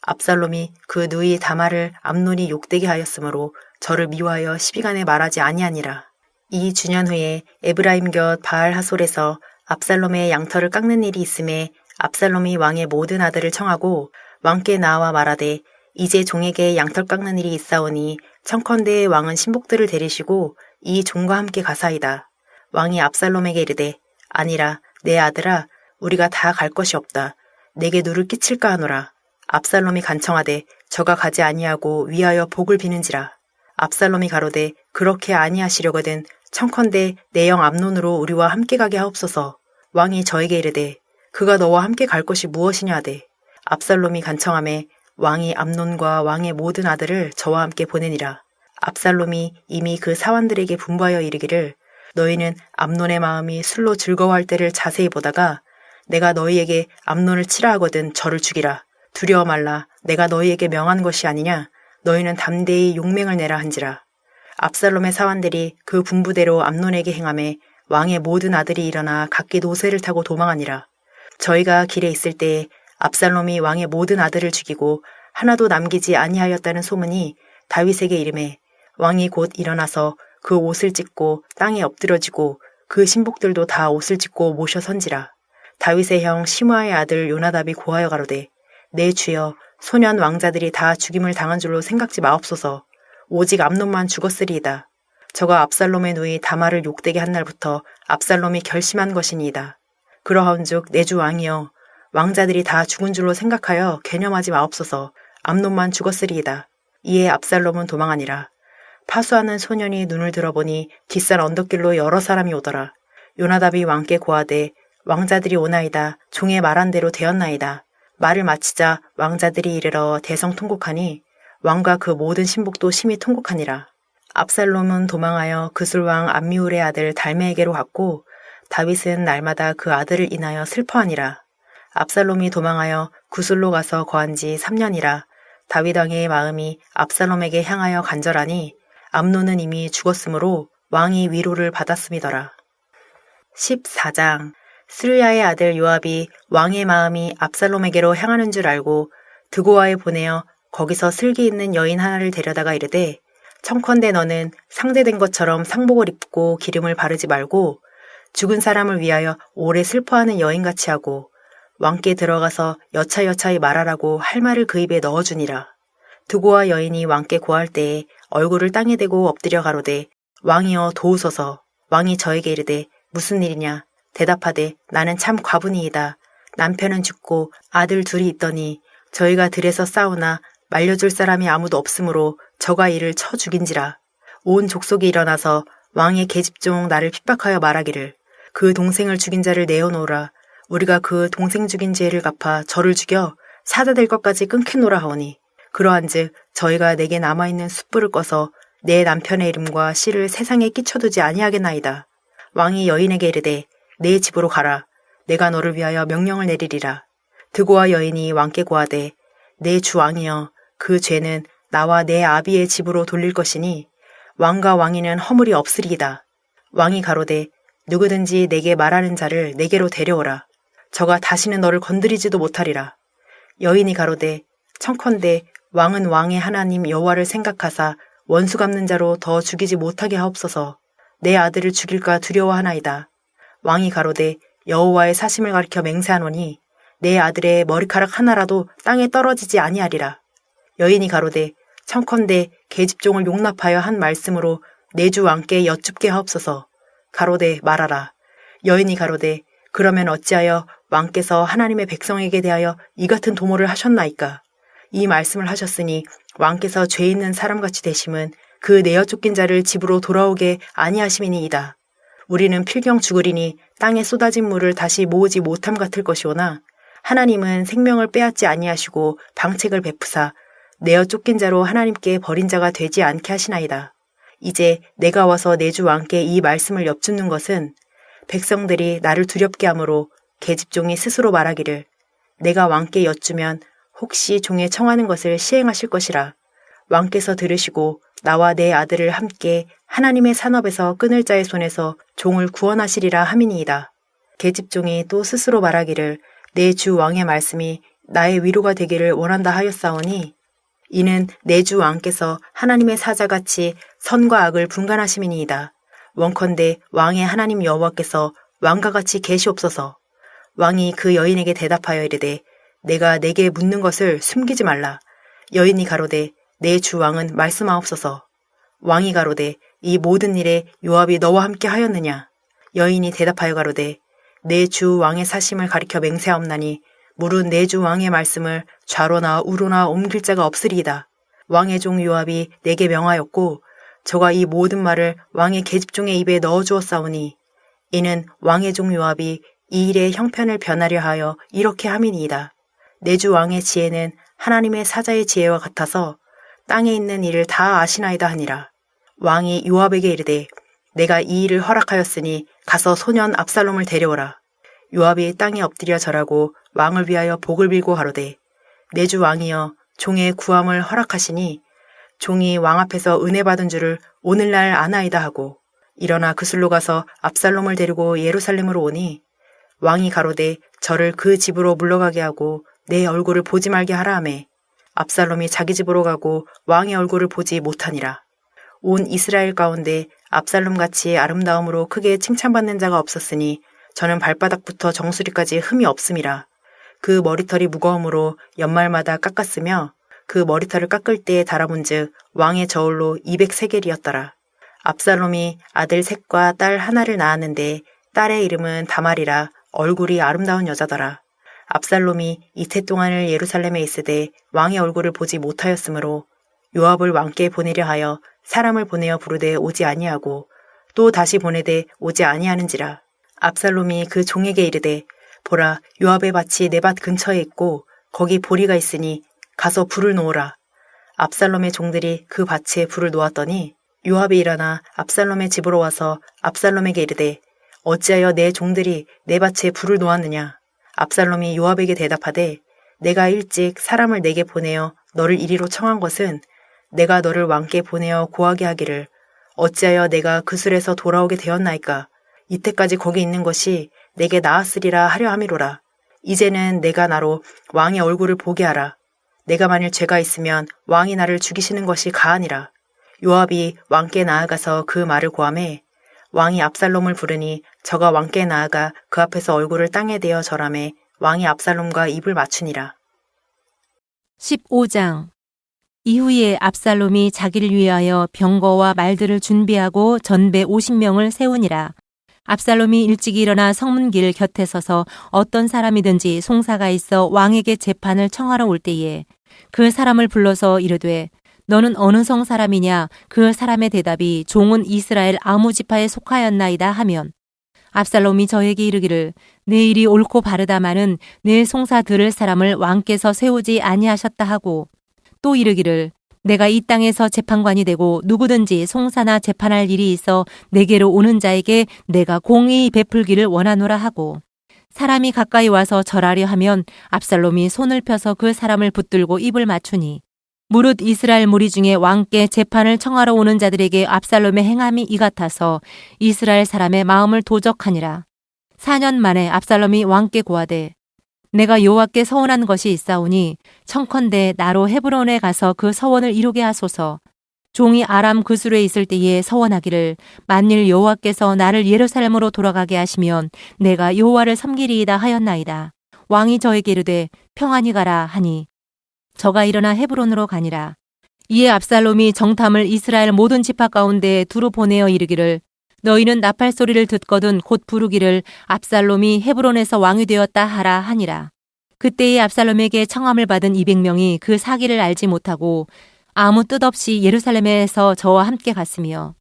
압살롬이 그 누이 다말을 암논이 욕되게 하였으므로 저를 미워하여 시비간에 말하지 아니하니라. 이 주년 후에 에브라임 곁 바알 하솔에서 압살롬의 양털을 깎는 일이 있음에 압살롬이 왕의 모든 아들을 청하고 왕께 나와 말하되 이제 종에게 양털 깎는 일이 있사오니 청컨대 왕은 신복들을 데리시고 이 종과 함께 가사이다. 왕이 압살롬에게 이르되 아니라 내 아들아 우리가 다 갈 것이 없다. 내게 누를 끼칠까 하노라. 압살롬이 간청하되 저가 가지 아니하고 위하여 복을 비는지라. 압살롬이 가로되 그렇게 아니하시려거든 청컨대 내 영 암논으로 우리와 함께 가게 하옵소서. 왕이 저에게 이르되 그가 너와 함께 갈 것이 무엇이냐 하되 압살롬이 간청하매 왕이 암논과 왕의 모든 아들을 저와 함께 보내니라. 압살롬이 이미 그 사환들에게 분부하여 이르기를 너희는 암논의 마음이 술로 즐거워할 때를 자세히 보다가 내가 너희에게 암논을 치라 하거든 저를 죽이라. 두려워 말라. 내가 너희에게 명한 것이 아니냐. 너희는 담대히 용맹을 내라 한지라. 압살롬의 사환들이 그 분부대로 암논에게 행하매 왕의 모든 아들이 일어나 각기 노새를 타고 도망하니라. 저희가 길에 있을 때에 압살롬이 왕의 모든 아들을 죽이고 하나도 남기지 아니하였다는 소문이 다윗에게 이르매 왕이 곧 일어나서 그 옷을 찢고 땅에 엎드러지고 그 신복들도 다 옷을 찢고 모셔 선지라. 다윗의 형 시므아의 아들 요나답이 고하여 가로되 내 주여 소년 왕자들이 다 죽임을 당한 줄로 생각지 마옵소서. 오직 암논만 죽었으리이다. 저가 압살롬의 누이 다말을 욕되게 한 날부터 압살롬이 결심한 것이니이다. 그러한즉 내 주 왕이여 왕자들이 다 죽은 줄로 생각하여 개념하지 마옵소서. 암논만 죽었으리이다. 이에 압살롬은 도망하니라. 파수하는 소년이 눈을 들어보니 뒷산 언덕길로 여러 사람이 오더라. 요나답이 왕께 고하되 왕자들이 오나이다. 종의 말한 대로 되었나이다. 말을 마치자 왕자들이 이르러 대성통곡하니 왕과 그 모든 신복도 심히 통곡하니라. 압살롬은 도망하여 그술왕 암미울의 아들 달메에게로 갔고 다윗은 날마다 그 아들을 인하여 슬퍼하니라. 압살롬이 도망하여 구술로 가서 거한 지 3년이라. 다윗 왕의 마음이 압살롬에게 향하여 간절하니 암논은 이미 죽었으므로 왕이 위로를 받았음이더라. 14장 스루야의 아들 요압이 왕의 마음이 압살롬에게로 향하는 줄 알고 드고아에 보내어 거기서 슬기 있는 여인 하나를 데려다가 이르되 청컨대 너는 상대된 것처럼 상복을 입고 기름을 바르지 말고 죽은 사람을 위하여 오래 슬퍼하는 여인같이 하고 왕께 들어가서 여차여차히 말하라고 할 말을 그 입에 넣어주니라. 드고아 여인이 왕께 고할 때에 얼굴을 땅에 대고 엎드려 가로되 왕이여 도우소서. 왕이 저에게 이르되 무슨 일이냐. 대답하되 나는 참 과분이이다. 남편은 죽고 아들 둘이 있더니 저희가 들에서 싸우나 말려줄 사람이 아무도 없으므로 저가 이를 쳐 죽인지라. 온 족속이 일어나서 왕의 계집종 나를 핍박하여 말하기를 그 동생을 죽인 자를 내어놓으라. 우리가 그 동생 죽인 죄를 갚아 저를 죽여 사자될 것까지 끊겠노라 하오니 그러한즉 저희가 내게 남아있는 숯불을 꺼서 내 남편의 이름과 씨를 세상에 끼쳐두지 아니하겠나이다. 왕이 여인에게 이르되 내 집으로 가라. 내가 너를 위하여 명령을 내리리라. 드고아 여인이 왕께 고하되 내 주 왕이여 그 죄는 나와 내 아비의 집으로 돌릴 것이니 왕과 왕이는 허물이 없으리이다. 왕이 가로되 누구든지 내게 말하는 자를 내게로 데려오라. 저가 다시는 너를 건드리지도 못하리라. 여인이 가로되 청컨대 왕은 왕의 하나님 여호와를 생각하사 원수 갚는 자로 더 죽이지 못하게 하옵소서. 내 아들을 죽일까 두려워하나이다. 왕이 가로되 여호와의 사심을 가리켜 맹세하노니 내 아들의 머리카락 하나라도 땅에 떨어지지 아니하리라. 여인이 가로되 청컨대 계집종을 용납하여 한 말씀으로 내 주 왕께 여쭙게 하옵소서. 가로되 말하라. 여인이 가로되 그러면 어찌하여 왕께서 하나님의 백성에게 대하여 이 같은 도모를 하셨나이까. 이 말씀을 하셨으니 왕께서 죄 있는 사람같이 되심은 그 내어 쫓긴 자를 집으로 돌아오게 아니하심이니이다. 우리는 필경 죽으리니 땅에 쏟아진 물을 다시 모으지 못함 같을 것이오나 하나님은 생명을 빼앗지 아니하시고 방책을 베푸사 내어 쫓긴 자로 하나님께 버린 자가 되지 않게 하시나이다. 이제 내가 와서 내 주 왕께 이 말씀을 엿듣는 것은 백성들이 나를 두렵게 하므로 계집종이 스스로 말하기를 내가 왕께 여쭈면 혹시 종의 청하는 것을 시행하실 것이라. 왕께서 들으시고 나와 내 아들을 함께 하나님의 산업에서 끊을 자의 손에서 종을 구원하시리라 함이니이다. 계집종이 또 스스로 말하기를 내 주 왕의 말씀이 나의 위로가 되기를 원한다 하였사오니 이는 내 주 왕께서 하나님의 사자같이 선과 악을 분간하심이니이다. 원컨대 왕의 하나님 여호와께서 왕과 같이 계시옵소서. 왕이 그 여인에게 대답하여 이르되 내가 내게 묻는 것을 숨기지 말라. 여인이 가로되 내 주 왕은 말씀하옵소서. 왕이 가로되 이 모든 일에 요압이 너와 함께 하였느냐? 여인이 대답하여 가로되 내 주 왕의 사심을 가리켜 맹세하옵나니 물은 내 주 왕의 말씀을 좌로나 우로나 옮길 자가 없으리이다. 왕의 종 요압이 내게 명하였고 저가 이 모든 말을 왕의 계집종의 입에 넣어주었사오니 이는 왕의 종 요압이 이 일의 형편을 변하려 하여 이렇게 함이니이다. 내 주 왕의 지혜는 하나님의 사자의 지혜와 같아서 땅에 있는 일을 다 아시나이다 하니라. 왕이 요압에게 이르되 내가 이 일을 허락하였으니 가서 소년 압살롬을 데려오라. 요압이 땅에 엎드려 절하고 왕을 위하여 복을 빌고 가로되 내 주 왕이여 종의 구함을 허락하시니 종이 왕 앞에서 은혜 받은 줄을 오늘날 아나이다 하고 일어나 그술로 가서 압살롬을 데리고 예루살렘으로 오니 왕이 가로되 저를 그 집으로 물러가게 하고 내 얼굴을 보지 말게 하라 하매 압살롬이 자기 집으로 가고 왕의 얼굴을 보지 못하니라. 온 이스라엘 가운데 압살롬같이 아름다움으로 크게 칭찬받는 자가 없었으니 저는 발바닥부터 정수리까지 흠이 없음이라. 그 머리털이 무거움으로 연말마다 깎았으며 그 머리털을 깎을 때에 달아본즉 왕의 저울로 200세겔이었더라. 압살롬이 아들 셋과 딸 하나를 낳았는데 딸의 이름은 다말이라 얼굴이 아름다운 여자더라. 압살롬이 이태 동안을 예루살렘에 있으되 왕의 얼굴을 보지 못하였으므로 요압을 왕께 보내려 하여 사람을 보내어 부르되 오지 아니하고 또 다시 보내되 오지 아니하는지라. 압살롬이 그 종에게 이르되 보라 요압의 밭이 내 밭 근처에 있고 거기 보리가 있으니 가서 불을 놓으라. 압살롬의 종들이 그 밭에 불을 놓았더니 요압이 일어나 압살롬의 집으로 와서 압살롬에게 이르되 어찌하여 내 종들이 내 밭에 불을 놓았느냐. 압살롬이 요압에게 대답하되 내가 일찍 사람을 내게 보내어 너를 이리로 청한 것은 내가 너를 왕께 보내어 고하게 하기를 어찌하여 내가 그 술에서 돌아오게 되었나이까. 이때까지 거기 있는 것이 내게 나았으리라 하려 함이로라. 이제는 내가 나로 왕의 얼굴을 보게 하라. 내가 만일 죄가 있으면 왕이 나를 죽이시는 것이 가하니라. 요압이 왕께 나아가서 그 말을 고하매 왕이 압살롬을 부르니 저가 왕께 나아가 그 앞에서 얼굴을 땅에 대어 절하매 왕이 압살롬과 입을 맞추니라. 15장. 이후에 압살롬이 자기를 위하여 병거와 말들을 준비하고 전배 50명을 세우니라. 압살롬이 일찍 일어나 성문길 곁에 서서 어떤 사람이든지 송사가 있어 왕에게 재판을 청하러 올 때에 그 사람을 불러서 이르되 너는 어느 성 사람이냐? 그 사람의 대답이 종은 이스라엘 아무 지파에 속하였나이다 하면 압살롬이 저에게 이르기를 내 일이 옳고 바르다마는 내 송사 들을 사람을 왕께서 세우지 아니하셨다 하고 또 이르기를 내가 이 땅에서 재판관이 되고 누구든지 송사나 재판할 일이 있어 내게로 오는 자에게 내가 공의히 베풀기를 원하노라 하고 사람이 가까이 와서 절하려 하면 압살롬이 손을 펴서 그 사람을 붙들고 입을 맞추니 무릇 이스라엘 무리 중에 왕께 재판을 청하러 오는 자들에게 압살롬의 행함이 이 같아서 이스라엘 사람의 마음을 도적하니라. 4년 만에 압살롬이 왕께 고하되 내가 여호와께 서원한 것이 있사오니 청컨대 나로 헤브론에 가서 그 서원을 이루게 하소서. 종이 아람 그술에 있을 때에 서원하기를 만일 여호와께서 나를 예루살렘으로 돌아가게 하시면 내가 여호와를 섬기리이다 하였나이다. 왕이 저에게 이르되 평안히 가라 하니 저가 일어나 헤브론으로 가니라. 이에 압살롬이 정탐을 이스라엘 모든 지파 가운데 두루 보내어 이르기를 너희는 나팔 소리를 듣거든 곧 부르기를 압살롬이 헤브론에서 왕이 되었다 하라 하니라. 그때에 압살롬에게 청함을 받은 200명이 그 사기를 알지 못하고 아무 뜻 없이 예루살렘에서 저와 함께 갔으며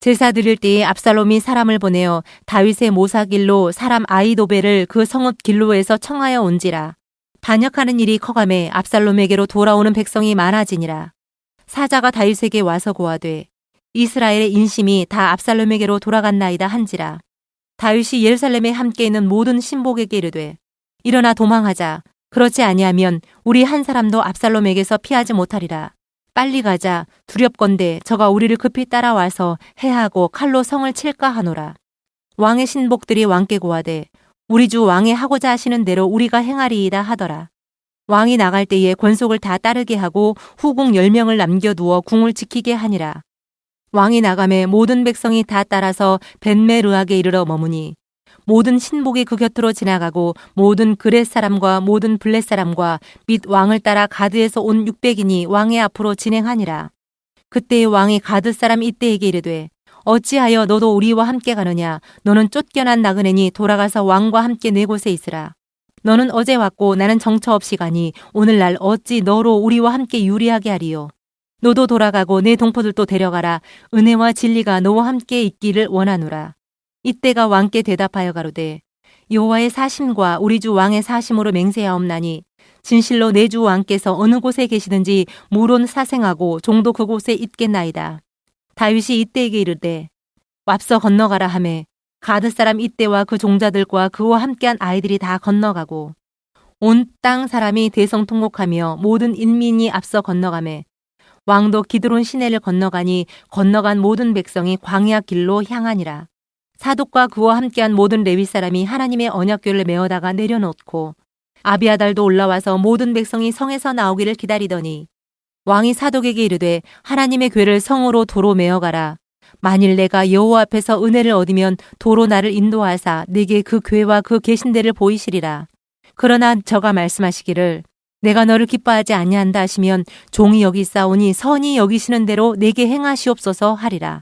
제사 드릴 때에 압살롬이 사람을 보내어 다윗의 모사길로 사람 아히도벨을 그 성읍 길로에서 청하여 온지라. 반역하는 일이 커가매 압살롬에게로 돌아오는 백성이 많아지니라. 사자가 다윗에게 와서 고하되 이스라엘의 인심이 다 압살롬에게로 돌아갔나이다 한지라. 다윗이 예루살렘에 함께 있는 모든 신복에게 이르되 일어나 도망하자. 그렇지 아니하면 우리 한 사람도 압살롬에게서 피하지 못하리라. 빨리 가자. 두렵건대 저가 우리를 급히 따라와서 해하고 칼로 성을 칠까 하노라. 왕의 신복들이 왕께 고하되 우리 주 왕의 하고자 하시는 대로 우리가 행하리이다 하더라. 왕이 나갈 때에 권속을 다 따르게 하고 후궁 10명을 남겨두어 궁을 지키게 하니라. 왕이 나감에 모든 백성이 다 따라서 벤메르악에 이르러 머무니 모든 신복이 그 곁으로 지나가고 모든 그렛 사람과 모든 블렛 사람과 및 왕을 따라 가드에서 온 600인이 왕의 앞으로 진행하니라. 그때의 왕이 가드 사람 이때에게 이르되 어찌하여 너도 우리와 함께 가느냐. 너는 쫓겨난 나그네니 돌아가서 왕과 함께 내 곳에 있으라. 너는 어제 왔고 나는 정처 없이 가니 오늘날 어찌 너로 우리와 함께 유리하게 하리요. 너도 돌아가고 내 동포들도 데려가라. 은혜와 진리가 너와 함께 있기를 원하노라. 이때가 왕께 대답하여 가로되 여호와의 사심과 우리 주 왕의 사심으로 맹세하옵나니 진실로 내 주 왕께서 어느 곳에 계시든지 무론 사생하고 종도 그곳에 있겠나이다. 다윗이 이때에게 이르되 왑서 건너가라 하매 가드 사람 이때와 그 종자들과 그와 함께한 아이들이 다 건너가고 온 땅 사람이 대성통곡하며 모든 인민이 앞서 건너가매 왕도 기드론 시내를 건너가니 건너간 모든 백성이 광야 길로 향하니라. 사독과 그와 함께한 모든 레위 사람이 하나님의 언약궤를 메어다가 내려놓고 아비아달도 올라와서 모든 백성이 성에서 나오기를 기다리더니 왕이 사독에게 이르되 하나님의 궤를 성으로 도로 메어가라. 만일 내가 여호와 앞에서 은혜를 얻으면 도로 나를 인도하사 내게 그 궤와 그 계신대를 보이시리라. 그러나 저가 말씀하시기를 내가 너를 기뻐하지 아니한다 하시면 종이 여기 있사오니 선히 여기시는 대로 내게 행하시옵소서 하리라.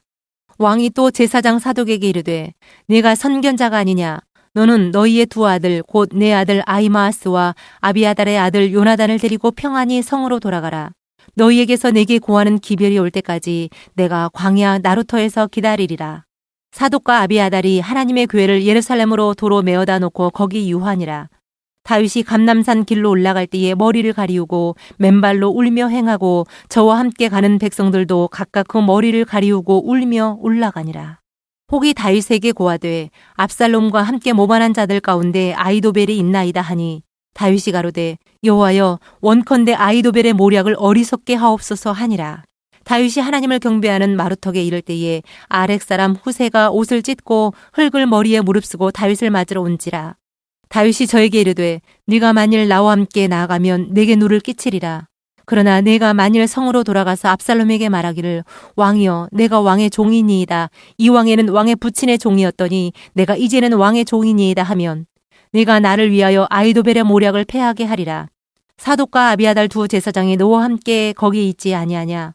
왕이 또 제사장 사독에게 이르되 네가 선견자가 아니냐. 너는 너희의 두 아들 곧 내 아들 아히마아스와 아비아달의 아들 요나단을 데리고 평안히 성으로 돌아가라. 너희에게서 내게 고하는 기별이 올 때까지 내가 광야 나루터에서 기다리리라. 사독과 아비아달이 하나님의 궤를 예루살렘으로 도로 메어다 놓고 거기 유하니라. 다윗이 감람산 길로 올라갈 때에 머리를 가리우고 맨발로 울며 행하고 저와 함께 가는 백성들도 각각 그 머리를 가리우고 울며 올라가니라. 혹이 다윗에게 고하되 압살롬과 함께 모반한 자들 가운데 아히도벨이 있나이다 하니 다윗이 가로되 여호와여 원컨대 아히도벨의 모략을 어리석게 하옵소서 하니라. 다윗이 하나님을 경배하는 마루턱에 이를 때에 아렉 사람 후세가 옷을 찢고 흙을 머리에 무릅쓰고 다윗을 맞으러 온지라. 다윗이 저에게 이르되 네가 만일 나와 함께 나아가면 내게 누를 끼치리라. 그러나 내가 만일 성으로 돌아가서 압살롬에게 말하기를 왕이여 내가 왕의 종이니이다. 이왕에는 왕의 부친의 종이었더니 내가 이제는 왕의 종이니이다 하면 네가 나를 위하여 아히도벨의 모략을 패하게 하리라. 사독과 아비아달 두 제사장이 너와 함께 거기 있지 아니하냐.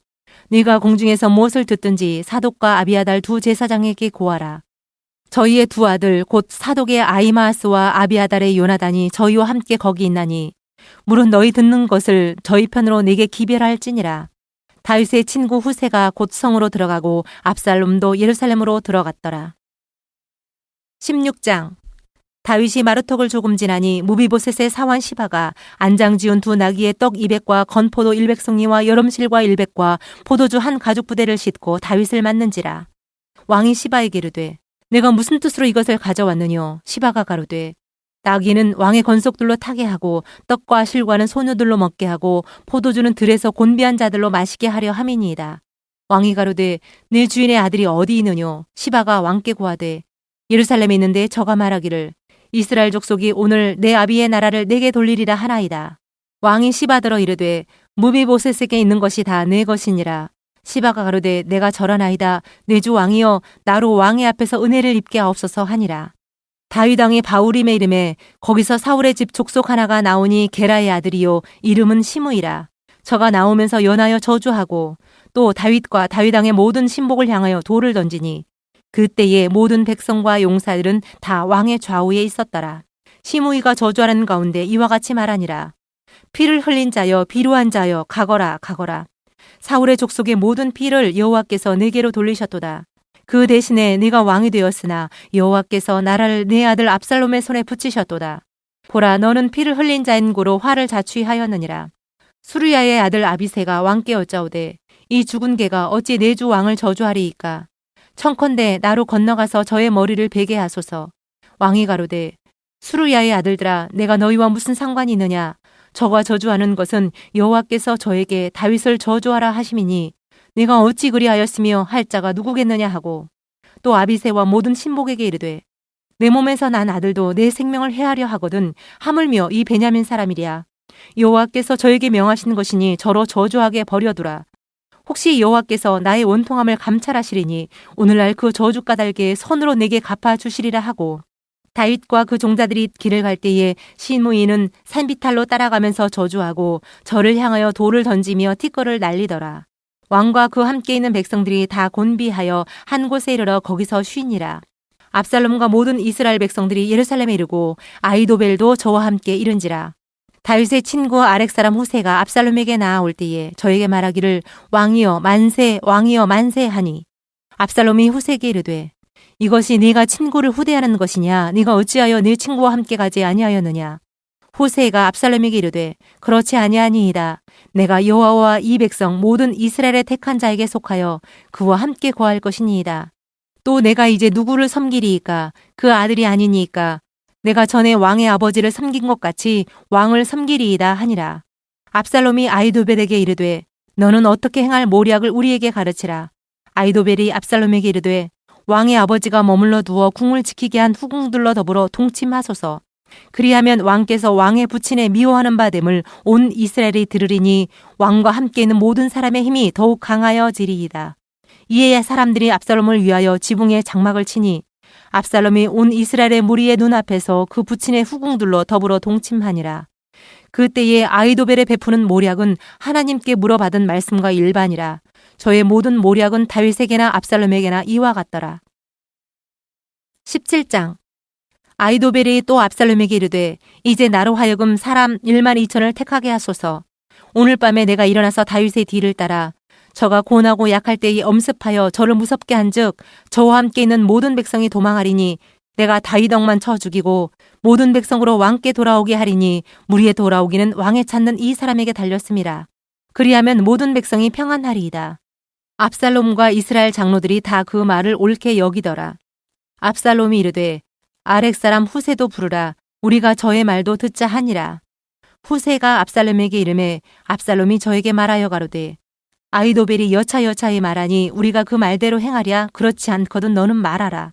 네가 공중에서 무엇을 듣든지 사독과 아비아달 두 제사장에게 고하라. 저희의 두 아들 곧 사독의 아히마아스와 아비아달의 요나단이 저희와 함께 거기 있나니 물은 너희 듣는 것을 저희 편으로 내게 기별할지니라. 다윗의 친구 후세가 곧 성으로 들어가고 압살롬도 예루살렘으로 들어갔더라. 16장. 다윗이 마루턱을 조금 지나니 무비보셋의 사환 시바가 안장 지은 두 나귀의 떡 200과 건포도 100송이와 여름실과 100과 포도주 한 가죽 부대를 싣고 다윗을 맞는지라. 왕이 시바에게 이르되 내가 무슨 뜻으로 이것을 가져왔느뇨. 시바가 가로되 나귀는 왕의 건속들로 타게 하고 떡과 실과는 소녀들로 먹게 하고 포도주는 들에서 곤비한 자들로 마시게 하려 함이니이다. 왕이 가로되 내 주인의 아들이 어디 있느뇨. 시바가 왕께 고하되 예루살렘에 있는데 저가 말하기를 이스라엘 족속이 오늘 내 아비의 나라를 내게 돌리리라 하나이다. 왕이 시바더러 이르되 무비보셋에게 있는 것이 다 내 것이니라. 시바가 가로되 내가 절하나이다. 내 주 왕이여 나로 왕의 앞에서 은혜를 입게 하옵소서 하니라. 다윗 왕이 바울임에 이름에 거기서 사울의 집 족속 하나가 나오니 게라의 아들이요 이름은 시므이라. 저가 나오면서 연하여 저주하고 또 다윗과 다윗 왕의 모든 신복을 향하여 돌을 던지니 그때에 모든 백성과 용사들은 다 왕의 좌우에 있었더라. 시므이가 저주하는 가운데 이와 같이 말하니라. 피를 흘린 자여 비루한 자여 가거라 가거라. 사울의 족속의 모든 피를 여호와께서 내게로 돌리셨도다. 그 대신에 네가 왕이 되었으나 여호와께서 나라를 내 아들 압살롬의 손에 붙이셨도다. 보라 너는 피를 흘린 자인 고로 화를 자취하였느니라. 수르야의 아들 아비새가 왕께 여짜오되 이 죽은 개가 어찌 내 주 왕을 저주하리이까. 청컨대 나로 건너가서 저의 머리를 베게 하소서. 왕이 가로되 수르야의 아들들아 내가 너희와 무슨 상관이 있느냐. 저가 저주하는 것은 여호와께서 저에게 다윗을 저주하라 하심이니 내가 어찌 그리하였으며 할 자가 누구겠느냐 하고 또 아비새와 모든 신복에게 이르되 내 몸에서 난 아들도 내 생명을 해하려 하거든 하물며 이 베냐민 사람이랴. 여호와께서 저에게 명하신 것이니 저로 저주하게 버려두라. 혹시 여호와께서 나의 원통함을 감찰하시리니 오늘날 그 저주 까닭에 선으로 내게 갚아주시리라 하고 다윗과 그 종자들이 길을 갈 때에 시므이는 산비탈로 따라가면서 저주하고 저를 향하여 돌을 던지며 티끌을 날리더라. 왕과 그 함께 있는 백성들이 다 곤비하여 한 곳에 이르러 거기서 쉬니라. 압살롬과 모든 이스라엘 백성들이 예루살렘에 이르고 아히도벨도 저와 함께 이른지라. 다윗의 친구 아렉 사람 후세가 압살롬에게 나아올 때에 저에게 말하기를 왕이여 만세 왕이여 만세 하니 압살롬이 후세에게 이르되 이것이 네가 친구를 후대하는 것이냐 네가 어찌하여 네 친구와 함께 가지 아니하였느냐. 후세가 압살롬에게 이르되 그렇지 아니하니이다. 내가 여호와와 이 백성 모든 이스라엘의 택한 자에게 속하여 그와 함께 거할 것이니이다. 또 내가 이제 누구를 섬기리이까 그 아들이 아니니이까 내가 전에 왕의 아버지를 섬긴 것 같이 왕을 섬기리이다 하니라. 압살롬이 아히도벨에게 이르되 너는 어떻게 행할 모략을 우리에게 가르치라. 아히도벨이 압살롬에게 이르되 왕의 아버지가 머물러 두어 궁을 지키게 한 후궁들로 더불어 동침하소서. 그리하면 왕께서 왕의 부친에 미워하는 바 됨을 온 이스라엘이 들으리니 왕과 함께 있는 모든 사람의 힘이 더욱 강하여지리이다. 이에 사람들이 압살롬을 위하여 지붕에 장막을 치니 압살롬이 온 이스라엘의 무리의 눈앞에서 그 부친의 후궁들로 더불어 동침하니라. 그때에 아히도벨의 베푸는 모략은 하나님께 물어받은 말씀과 일반이라. 저의 모든 모략은 다윗에게나 압살롬에게나 이와 같더라. 17장 아히도벨이 또 압살롬에게 이르되 이제 나로 하여금 사람 1만 2천을 택하게 하소서. 오늘 밤에 내가 일어나서 다윗의 뒤를 따라 저가 고나고 약할 때에 엄습하여 저를 무섭게 한즉 저와 함께 있는 모든 백성이 도망하리니 내가 다윗 엉만 쳐 죽이고 모든 백성으로 왕께 돌아오게 하리니 무리에 돌아오기는 왕에 찾는 이 사람에게 달렸음이라. 그리하면 모든 백성이 평안하리이다. 압살롬과 이스라엘 장로들이 다 그 말을 옳게 여기더라. 압살롬이 이르되 아렉 사람 후세도 부르라. 우리가 저의 말도 듣자 하니라. 후세가 압살롬에게 이르매 압살롬이 저에게 말하여 가로되 아히도벨이 여차여차히 말하니 우리가 그 말대로 행하랴. 그렇지 않거든 너는 말하라.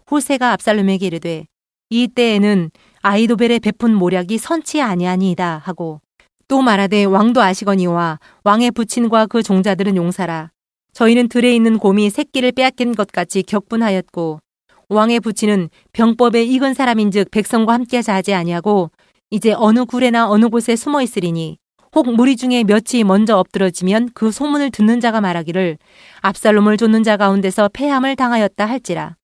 후세가 압살롬에게 이르되 이 때에는 아히도벨의 베푼 모략이 선치 아니하니이다 하고 또 말하되 왕도 아시거니와 왕의 부친과 그 종자들은 용사라. 저희는 들에 있는 곰이 새끼를 빼앗긴 것 같이 격분하였고 왕의 부친은 병법에 익은 사람인즉 백성과 함께 자지 아니하고 이제 어느 굴에나 어느 곳에 숨어 있으리니 혹 무리 중에 몇이 먼저 엎드러지면 그 소문을 듣는 자가 말하기를 압살롬을 쫓는 자 가운데서 패함을 당하였다 할지라.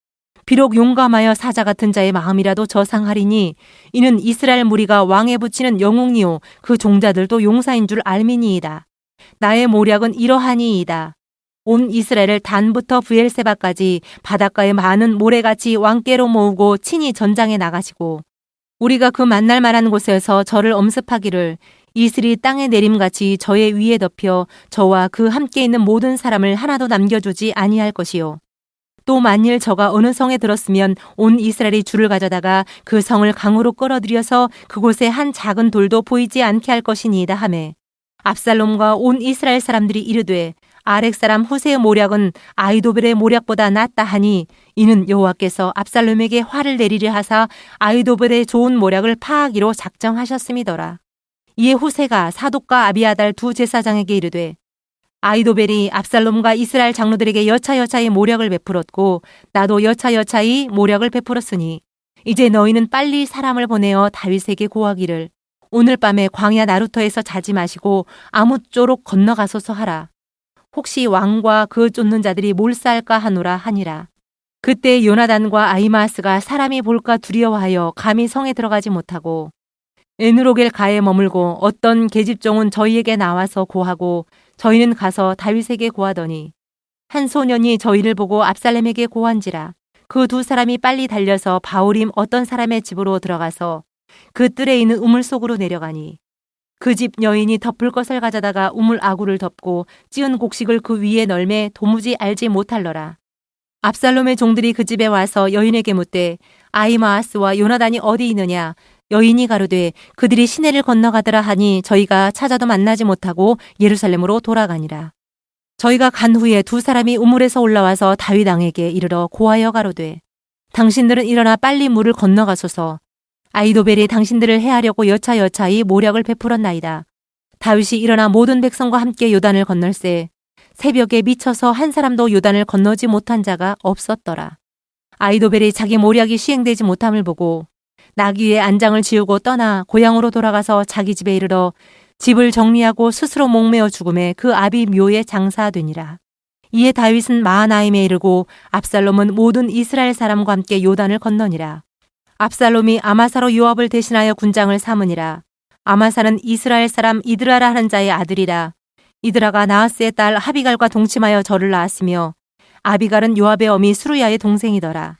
비록 용감하여 사자 같은 자의 마음이라도 저상하리니 이는 이스라엘 무리가 왕에 붙이는 영웅이요 그 종자들도 용사인 줄 알미니이다. 나의 모략은 이러하니이다. 온 이스라엘을 단부터 브엘세바까지 바닷가에 많은 모래같이 왕께로 모으고 친히 전장에 나가시고 우리가 그 만날 만한 곳에서 저를 엄습하기를 이슬이 땅에 내림같이 저의 위에 덮여 저와 그 함께 있는 모든 사람을 하나도 남겨주지 아니할 것이요. 또 만일 저가 어느 성에 들었으면 온 이스라엘이 줄을 가져다가 그 성을 강으로 끌어들여서 그곳에 한 작은 돌도 보이지 않게 할 것이니이다 하매 압살롬과 온 이스라엘 사람들이 이르되 아렉 사람 후세의 모략은 아히도벨의 모략보다 낫다 하니 이는 여호와께서 압살롬에게 화를 내리려 하사 아히도벨의 좋은 모략을 파하기로 작정하셨음이더라. 이에 후세가 사독과 아비아달 두 제사장에게 이르되 아히도벨이 압살롬과 이스라엘 장로들에게 여차여차히 모략을 베풀었고 나도 여차여차히 모략을 베풀었으니 이제 너희는 빨리 사람을 보내어 다윗에게 고하기를 오늘 밤에 광야 나루터에서 자지 마시고 아뭇조록 건너가소서 하라. 혹시 왕과 그 쫓는 자들이 몰살까 하노라 하니라. 그때 요나단과 아히마아스가 사람이 볼까 두려워하여 감히 성에 들어가지 못하고 에누로겔 가에 머물고 어떤 계집종은 저희에게 나와서 고하고 저희는 가서 다윗에게 고하더니 한 소년이 저희를 보고 압살롬에게 고한지라. 그 두 사람이 빨리 달려서 바울임 어떤 사람의 집으로 들어가서 그 뜰에 있는 우물 속으로 내려가니 그 집 여인이 덮을 것을 가져다가 우물 아구를 덮고 찌은 곡식을 그 위에 널매 도무지 알지 못할러라. 압살롬의 종들이 그 집에 와서 여인에게 묻되 아히마아스와 요나단이 어디 있느냐. 여인이 가로되 그들이 시내를 건너가더라 하니 저희가 찾아도 만나지 못하고 예루살렘으로 돌아가니라. 저희가 간 후에 두 사람이 우물에서 올라와서 다윗 왕에게 이르러 고하여 가로되 당신들은 일어나 빨리 물을 건너가소서. 아이도벨이 당신들을 해하려고 여차여차히 모략을 베풀었나이다. 다윗이 일어나 모든 백성과 함께 요단을 건널세 새벽에 미쳐서 한 사람도 요단을 건너지 못한 자가 없었더라. 아이도벨이 자기 모략이 시행되지 못함을 보고 나귀의 안장을 지우고 떠나 고향으로 돌아가서 자기 집에 이르러 집을 정리하고 스스로 목매어 죽음에 그 아비 묘에 장사되니라. 이에 다윗은 마하나임에 이르고 압살롬은 모든 이스라엘 사람과 함께 요단을 건너니라. 압살롬이 아마사로 요압을 대신하여 군장을 삼으니라. 아마사는 이스라엘 사람 이드라라 하는 자의 아들이라. 이드라가 나하스의 딸 하비갈과 동침하여 저를 낳았으며 아비갈은 요압의 어미 수루야의 동생이더라.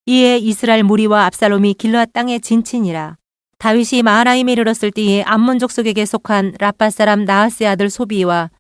이에 이스라엘 무리와 압살롬이 길르앗 땅에 진친이라. 다윗이 마하나임에 이르렀을 때에 암몬 족속에게 속한 라빠 사람 나하스의 아들 소비와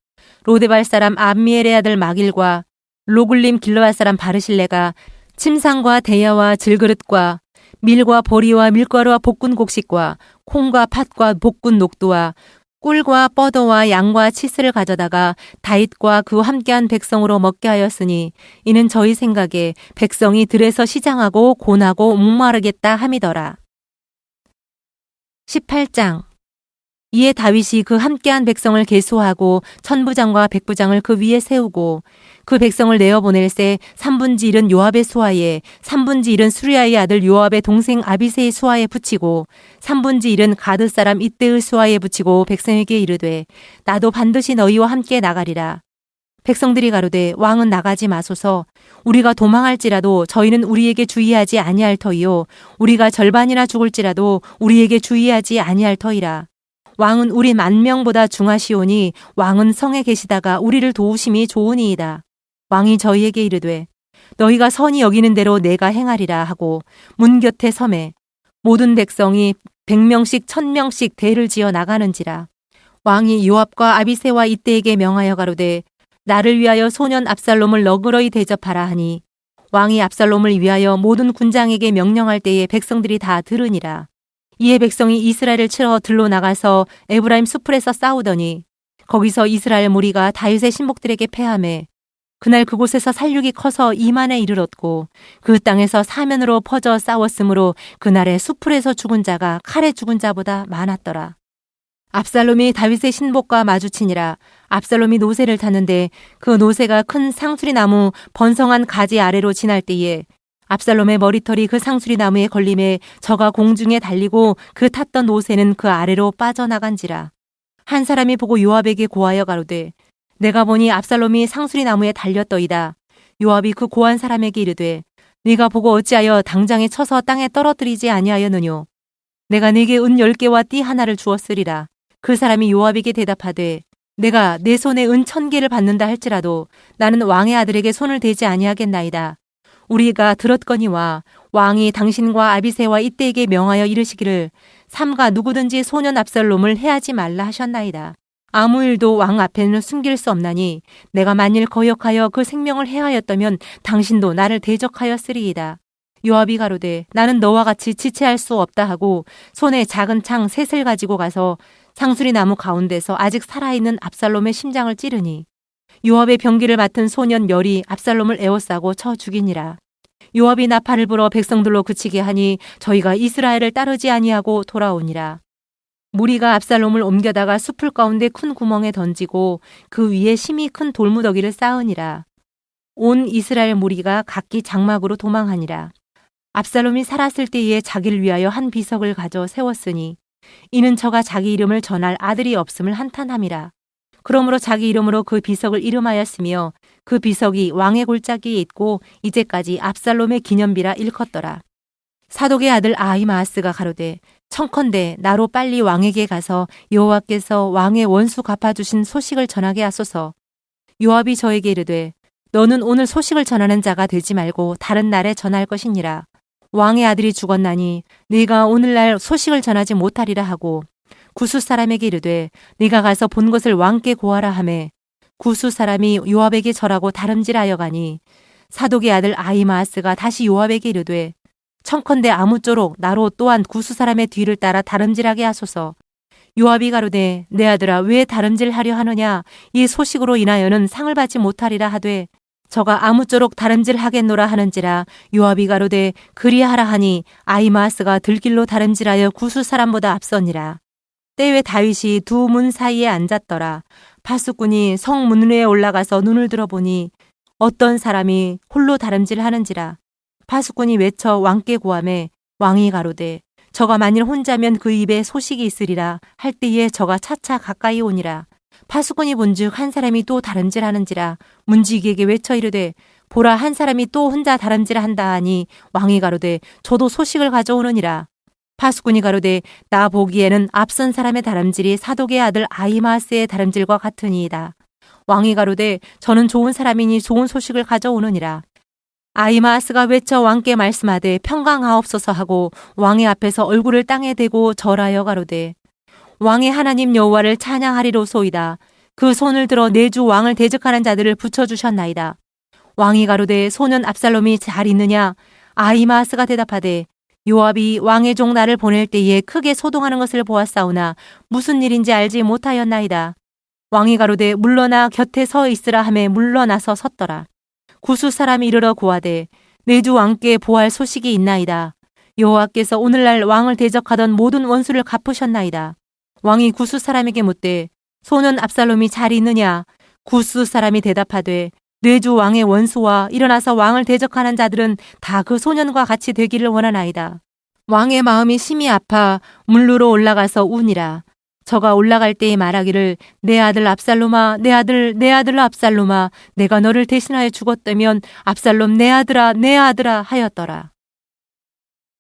로데발 사람 암미엘의 아들 마길과 로굴림 길르앗 사람 바르실레가 침상과 대야와 질그릇과 밀과 보리와 밀가루와 볶은 곡식과 콩과 팥과 볶은 녹두와 꿀과 뻐도와 양과 치스를 가져다가 다윗과 그와 함께한 백성으로 먹게 하였으니 이는 저희 생각에 백성이 들에서 시장하고 곤하고 목마르겠다 함이더라. 18장. 이에 다윗이 그 함께한 백성을 계수하고 천부장과 백부장을 그 위에 세우고 그 백성을 내어보낼새 3분지 1은 요압의 수하에 3분지 1은 수리아의 아들 요압의 동생 아비새의 수하에 붙이고 3분지 1은 가드 사람 이때의 수하에 붙이고 백성에게 이르되 나도 반드시 너희와 함께 나가리라. 백성들이 가로되 왕은 나가지 마소서. 우리가 도망할지라도 저희는 우리에게 주의하지 아니할 터이요 우리가 절반이나 죽을지라도 우리에게 주의하지 아니할 터이라. 왕은 우리 10,000명보다 중하시오니 왕은 성에 계시다가 우리를 도우심이 좋으니이다. 왕이 저희에게 이르되 너희가 선히 여기는 대로 내가 행하리라 하고 문 곁에 섬에 모든 백성이 100명씩 1000명씩 대를 지어 나가는지라. 왕이 요압과 아비새와 이때에게 명하여 가로되 나를 위하여 소년 압살롬을 너그러이 대접하라 하니 왕이 압살롬을 위하여 모든 군장에게 명령할 때에 백성들이 다 들으니라. 이에 백성이 이스라엘을 치러 들로 나가서 에브라임 수풀에서 싸우더니 거기서 이스라엘 무리가 다윗의 신복들에게 패하매 그날 그곳에서 살육이 커서 2만에 이르렀고 그 땅에서 사면으로 퍼져 싸웠으므로 그날에 수풀에서 죽은 자가 칼에 죽은 자보다 많았더라. 압살롬이 다윗의 신복과 마주치니라. 압살롬이 노새를 타는데 그 노새가 큰 상수리 나무 번성한 가지 아래로 지날 때에 압살롬의 머리털이 그 상수리 나무에 걸림에 저가 공중에 달리고 그 탔던 노새는 그 아래로 빠져나간지라. 한 사람이 보고 요압에게 고하여 가로되 내가 보니 압살롬이 상수리 나무에 달렸더이다. 요압이 그 고한 사람에게 이르되 네가 보고 어찌하여 당장에 쳐서 땅에 떨어뜨리지 아니하였느뇨. 내가 네게 은 10개와 띠 하나를 주었으리라. 그 사람이 요압에게 대답하되 내가 내 손에 은 1,000개를 받는다 할지라도 나는 왕의 아들에게 손을 대지 아니하겠나이다. 우리가 들었거니와 왕이 당신과 아비새와 이때에게 명하여 이르시기를 삼가 누구든지 소년 압살롬을 해하지 말라 하셨나이다. 아무 일도 왕 앞에는 숨길 수 없나니 내가 만일 거역하여 그 생명을 해하였다면 당신도 나를 대적하였으리이다. 요압이 가로되 나는 너와 같이 지체할 수 없다 하고 손에 작은 창 셋을 가지고 가서 상수리 나무 가운데서 아직 살아있는 압살롬의 심장을 찌르니 요압의 병기를 맡은 소년 멸이 압살롬을 에워싸고 쳐 죽이니라. 요압이 나팔을 불어 백성들로 그치게 하니 저희가 이스라엘을 따르지 아니하고 돌아오니라. 무리가 압살롬을 옮겨다가 숲을 가운데 큰 구멍에 던지고 그 위에 심히 큰 돌무더기를 쌓으니라. 온 이스라엘 무리가 각기 장막으로 도망하니라. 압살롬이 살았을 때에 자기를 위하여 한 비석을 가져 세웠으니 이는 저가 자기 이름을 전할 아들이 없음을 한탄함이라. 그러므로 자기 이름으로 그 비석을 이름하였으며 그 비석이 왕의 골짜기에 있고 이제까지 압살롬의 기념비라 일컫더라. 사독의 아들 아히마아스가 가로되 청컨대 나로 빨리 왕에게 가서 여호와께서 왕의 원수 갚아주신 소식을 전하게 하소서. 요압이 저에게 이르되 너는 오늘 소식을 전하는 자가 되지 말고 다른 날에 전할 것이니라. 왕의 아들이 죽었나니 네가 오늘날 소식을 전하지 못하리라 하고 구스 사람에게 이르되 네가 가서 본 것을 왕께 고하라 하매 구스 사람이 요압에게 절하고 다름질하여 가니 사독의 아들 아히마아스가 다시 요압에게 이르되 청컨대 아무쪼록 나로 또한 구스 사람의 뒤를 따라 다름질하게 하소서. 요압이 가로되 내 아들아 왜 다름질하려 하느냐 이 소식으로 인하여는 상을 받지 못하리라 하되 저가 아무쪼록 다름질하겠노라 하는지라 요압이 가로되 그리하라 하니 아히마아스가 들길로 다름질하여 구스 사람보다 앞서니라. 때에 다윗이 두 문 사이에 앉았더라. 파수꾼이 성 문위에 올라가서 눈을 들어보니 어떤 사람이 홀로 다름질하는지라. 파수꾼이 외쳐 왕께 고하매 왕이 가로되 저가 만일 혼자면 그 입에 소식이 있으리라 할 때에 저가 차차 가까이 오니라. 파수꾼이 본즉 한 사람이 또 다름질하는지라. 문지기에게 외쳐 이르되 보라 한 사람이 또 혼자 다름질한다 하니 왕이 가로되 저도 소식을 가져오느니라. 파수꾼이 가로되 나 보기에는 앞선 사람의 다름질이 사독의 아들 아히마아스의 다름질과 같으니이다. 왕이 가로되 저는 좋은 사람이니 좋은 소식을 가져오느니라. 아히마아스가 외쳐 왕께 말씀하되 평강하옵소서 하고 왕의 앞에서 얼굴을 땅에 대고 절하여 가로되 왕의 하나님 여호와를 찬양하리로소이다. 그 손을 들어 내 주 왕을 대적하는 자들을 붙여주셨나이다. 왕이 가로되 소년 압살롬이 잘 있느냐? 아히마아스가 대답하되 요압이 왕의 종 나를 보낼 때에 크게 소동하는 것을 보았사오나 무슨 일인지 알지 못하였나이다. 왕이 가로되 물러나 곁에 서 있으라 하매 물러나서 섰더라. 구스 사람이 이르러 고하되 내 주 왕께 보할 소식이 있나이다. 여호와께서 오늘날 왕을 대적하던 모든 원수를 갚으셨나이다. 왕이 구스 사람에게 묻되 소년 압살롬이 잘 있느냐? 구스 사람이 대답하되 내 주 왕의 원수와 일어나서 왕을 대적하는 자들은 다 그 소년과 같이 되기를 원하나이다. 왕의 마음이 심히 아파 물루로 올라가서 우니라. 저가 올라갈 때에 말하기를 내 아들 압살롬아 내 아들 압살롬아 내가 너를 대신하여 죽었다면 압살롬 내 아들아 하였더라.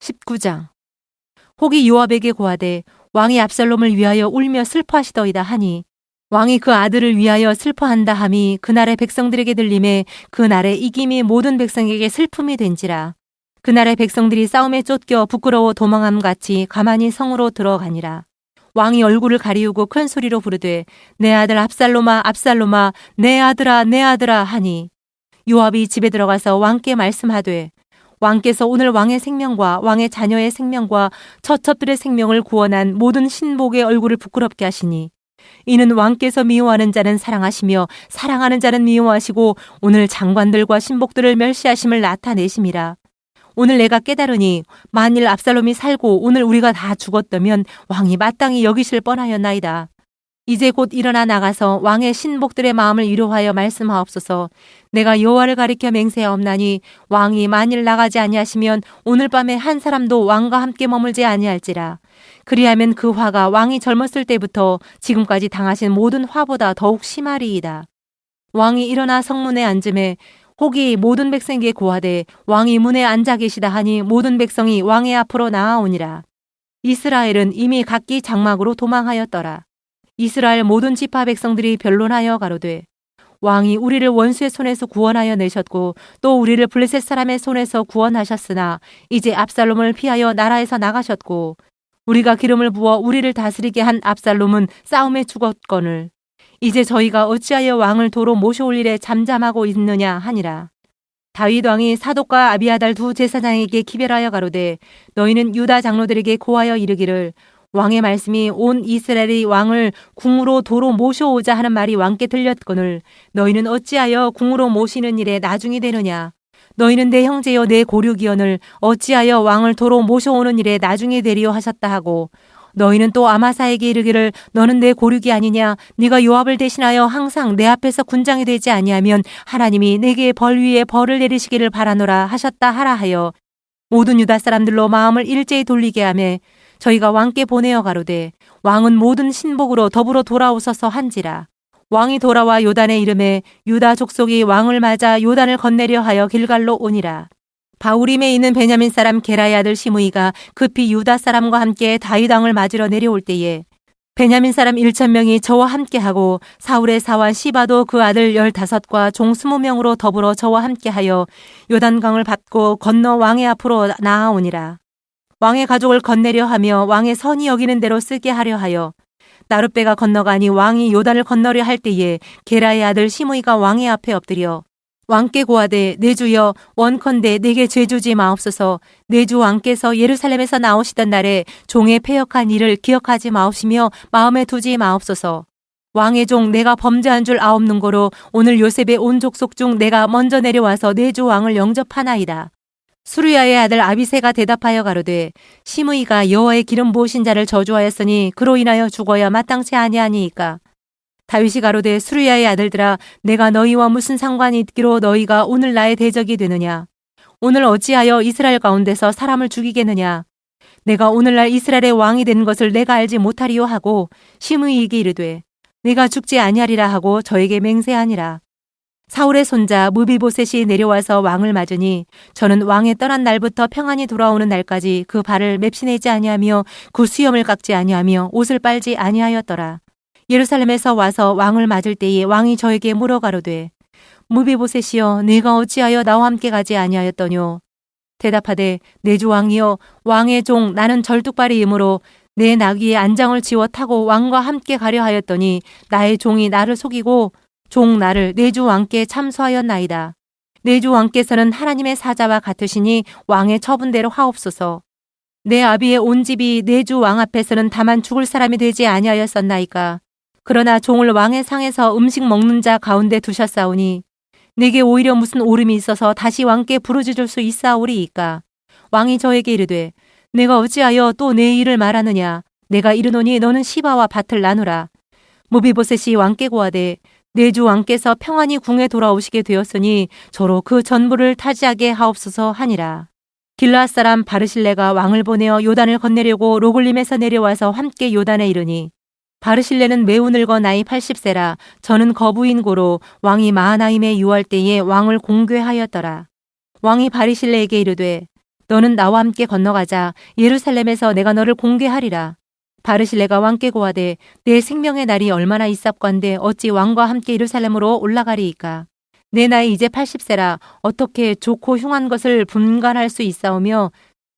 19장. 혹이 요압에게 고하되 왕이 압살롬을 위하여 울며 슬퍼하시더이다 하니 왕이 그 아들을 위하여 슬퍼한다 함이 그날의 백성들에게 들림에 그날의 이김이 모든 백성에게 슬픔이 된지라. 그날의 백성들이 싸움에 쫓겨 부끄러워 도망함같이 가만히 성으로 들어가니라. 왕이 얼굴을 가리우고 큰 소리로 부르되 내 아들 압살롬아 압살롬아 내 아들아 하니 요압이 집에 들어가서 왕께 말씀하되 왕께서 오늘 왕의 생명과 왕의 자녀의 생명과 처첩들의 생명을 구원한 모든 신복의 얼굴을 부끄럽게 하시니 이는 왕께서 미워하는 자는 사랑하시며 사랑하는 자는 미워하시고 오늘 장관들과 신복들을 멸시하심을 나타내심이라. 오늘 내가 깨달으니 만일 압살롬이 살고 오늘 우리가 다 죽었다면 왕이 마땅히 여기실 뻔하였나이다. 이제 곧 일어나 나가서 왕의 신복들의 마음을 위로하여 말씀하옵소서. 내가 여호와를 가리켜 맹세하옵나니 왕이 만일 나가지 아니하시면 오늘 밤에 한 사람도 왕과 함께 머물지 아니할지라. 그리하면 그 화가 왕이 젊었을 때부터 지금까지 당하신 모든 화보다 더욱 심하리이다. 왕이 일어나 성문에 앉음에 혹이 모든 백성에게 고하되 왕이 문에 앉아 계시다 하니 모든 백성이 왕의 앞으로 나아오니라. 이스라엘은 이미 각기 장막으로 도망하였더라. 이스라엘 모든 지파 백성들이 변론하여 가로되 왕이 우리를 원수의 손에서 구원하여 내셨고 또 우리를 블레셋 사람의 손에서 구원하셨으나 이제 압살롬을 피하여 나라에서 나가셨고 우리가 기름을 부어 우리를 다스리게 한 압살롬은 싸움에 죽었거늘 이제 저희가 어찌하여 왕을 도로 모셔올 일에 잠잠하고 있느냐 하니라. 다윗 왕이 사독과 아비아달 두 제사장에게 기별하여 가로되 너희는 유다 장로들에게 고하여 이르기를 왕의 말씀이 온 이스라엘이 왕을 궁으로 도로 모셔오자 하는 말이 왕께 들렸거늘 너희는 어찌하여 궁으로 모시는 일에 나중이 되느냐. 너희는 내 형제여 내 고륙이여늘 어찌하여 왕을 도로 모셔오는 일에 나중이 되리요 하셨다 하고 너희는 또 아마사에게 이르기를 너는 내 고륙이 아니냐. 네가 요압을 대신하여 항상 내 앞에서 군장이 되지 아니하면 하나님이 내게 벌 위에 벌을 내리시기를 바라노라 하셨다 하라 하여 모든 유다 사람들로 마음을 일제히 돌리게 하매 저희가 왕께 보내어 가로되 왕은 모든 신복으로 더불어 돌아오소서 한지라. 왕이 돌아와 요단에 이름에 유다 족속이 왕을 맞아 요단을 건네려 하여 길갈로 오니라. 바우림에 있는 베냐민 사람 게라의 아들 시므이가 급히 유다 사람과 함께 다윗 왕을 맞으러 내려올 때에 베냐민 사람 1,000명이 저와 함께하고 사울의 사환 시바도 그 아들 15과 종 20명으로 더불어 저와 함께하여 요단강을 밟고 건너 왕의 앞으로 나아오니라. 왕의 가족을 건네려 하며 왕의 선히 여기는 대로 쓰게 하려 하여 나룻배가 건너가니 왕이 요단을 건너려 할 때에 게라의 아들 시므이가 왕의 앞에 엎드려 왕께 고하되 내 주여 원컨대 내게 죄주지 마옵소서. 내 주 왕께서 예루살렘에서 나오시던 날에 종의 패역한 일을 기억하지 마옵시며 마음에 두지 마옵소서. 왕의 종 내가 범죄한 줄 아옵는 거로 오늘 요셉의 온 족속 중 내가 먼저 내려와서 내 주 왕을 영접하나이다. 수르야의 아들 아비새가 대답하여 가로되 시므이가 여호와의 기름 부으신 자를 저주하였으니 그로 인하여 죽어야 마땅치 아니하니이까. 다윗이 가로되 수르야의 아들들아 내가 너희와 무슨 상관이 있기로 너희가 오늘 나의 대적이 되느냐. 오늘 어찌하여 이스라엘 가운데서 사람을 죽이겠느냐. 내가 오늘날 이스라엘의 왕이 된 것을 내가 알지 못하리요 하고 시므이에게 이르되 내가 죽지 아니하리라 하고 저에게 맹세하니라. 사울의 손자 무비보셋이 내려와서 왕을 맞으니 저는 왕의 떠난 날부터 평안히 돌아오는 날까지 그 발을 맵시내지 아니하며 그 수염을 깎지 아니하며 옷을 빨지 아니하였더라. 예루살렘에서 와서 왕을 맞을 때에 왕이 저에게 물어 가로되 무비보셋이여 네가 어찌하여 나와 함께 가지 아니하였더뇨. 대답하되 내 주 왕이여 왕의 종 나는 절뚝발이이므로 내 나귀의 안장을 지워 타고 왕과 함께 가려 하였더니 나의 종이 나를 속이고 종 나를 내 주 왕께 참소하였나이다. 내 주 왕께서는 하나님의 사자와 같으시니 왕의 처분대로 하옵소서. 내 아비의 온 집이 내 주 왕 앞에서는 다만 죽을 사람이 되지 아니하였었나이까. 그러나 종을 왕의 상에서 음식 먹는 자 가운데 두셨사오니 내게 오히려 무슨 오름이 있어서 다시 왕께 부르짖을 수 있사오리이까. 왕이 저에게 이르되 내가 어찌하여 또 내 일을 말하느냐. 내가 이르노니 너는 시바와 밭을 나누라. 무비보셋이 왕께 고하되 내 주 왕께서 평안히 궁에 돌아오시게 되었으니 저로 그 전부를 타지하게 하옵소서 하니라. 길르앗 사람 바르실레가 왕을 보내어 요단을 건네려고 로글림에서 내려와서 함께 요단에 이르니 바르실레는 매우 늙어 나이 80세라 저는 거부인 고로 왕이 마하나임에 유할 때에 왕을 공궤하였더라. 왕이 바르실레에게 이르되 너는 나와 함께 건너가자. 예루살렘에서 내가 너를 공궤하리라. 바르실레가 왕께 고하되 내 생명의 날이 얼마나 있사건대 어찌 왕과 함께 예루살렘으로 올라가리이까. 내 나이 이제 80세라 어떻게 좋고 흉한 것을 분간할 수 있사오며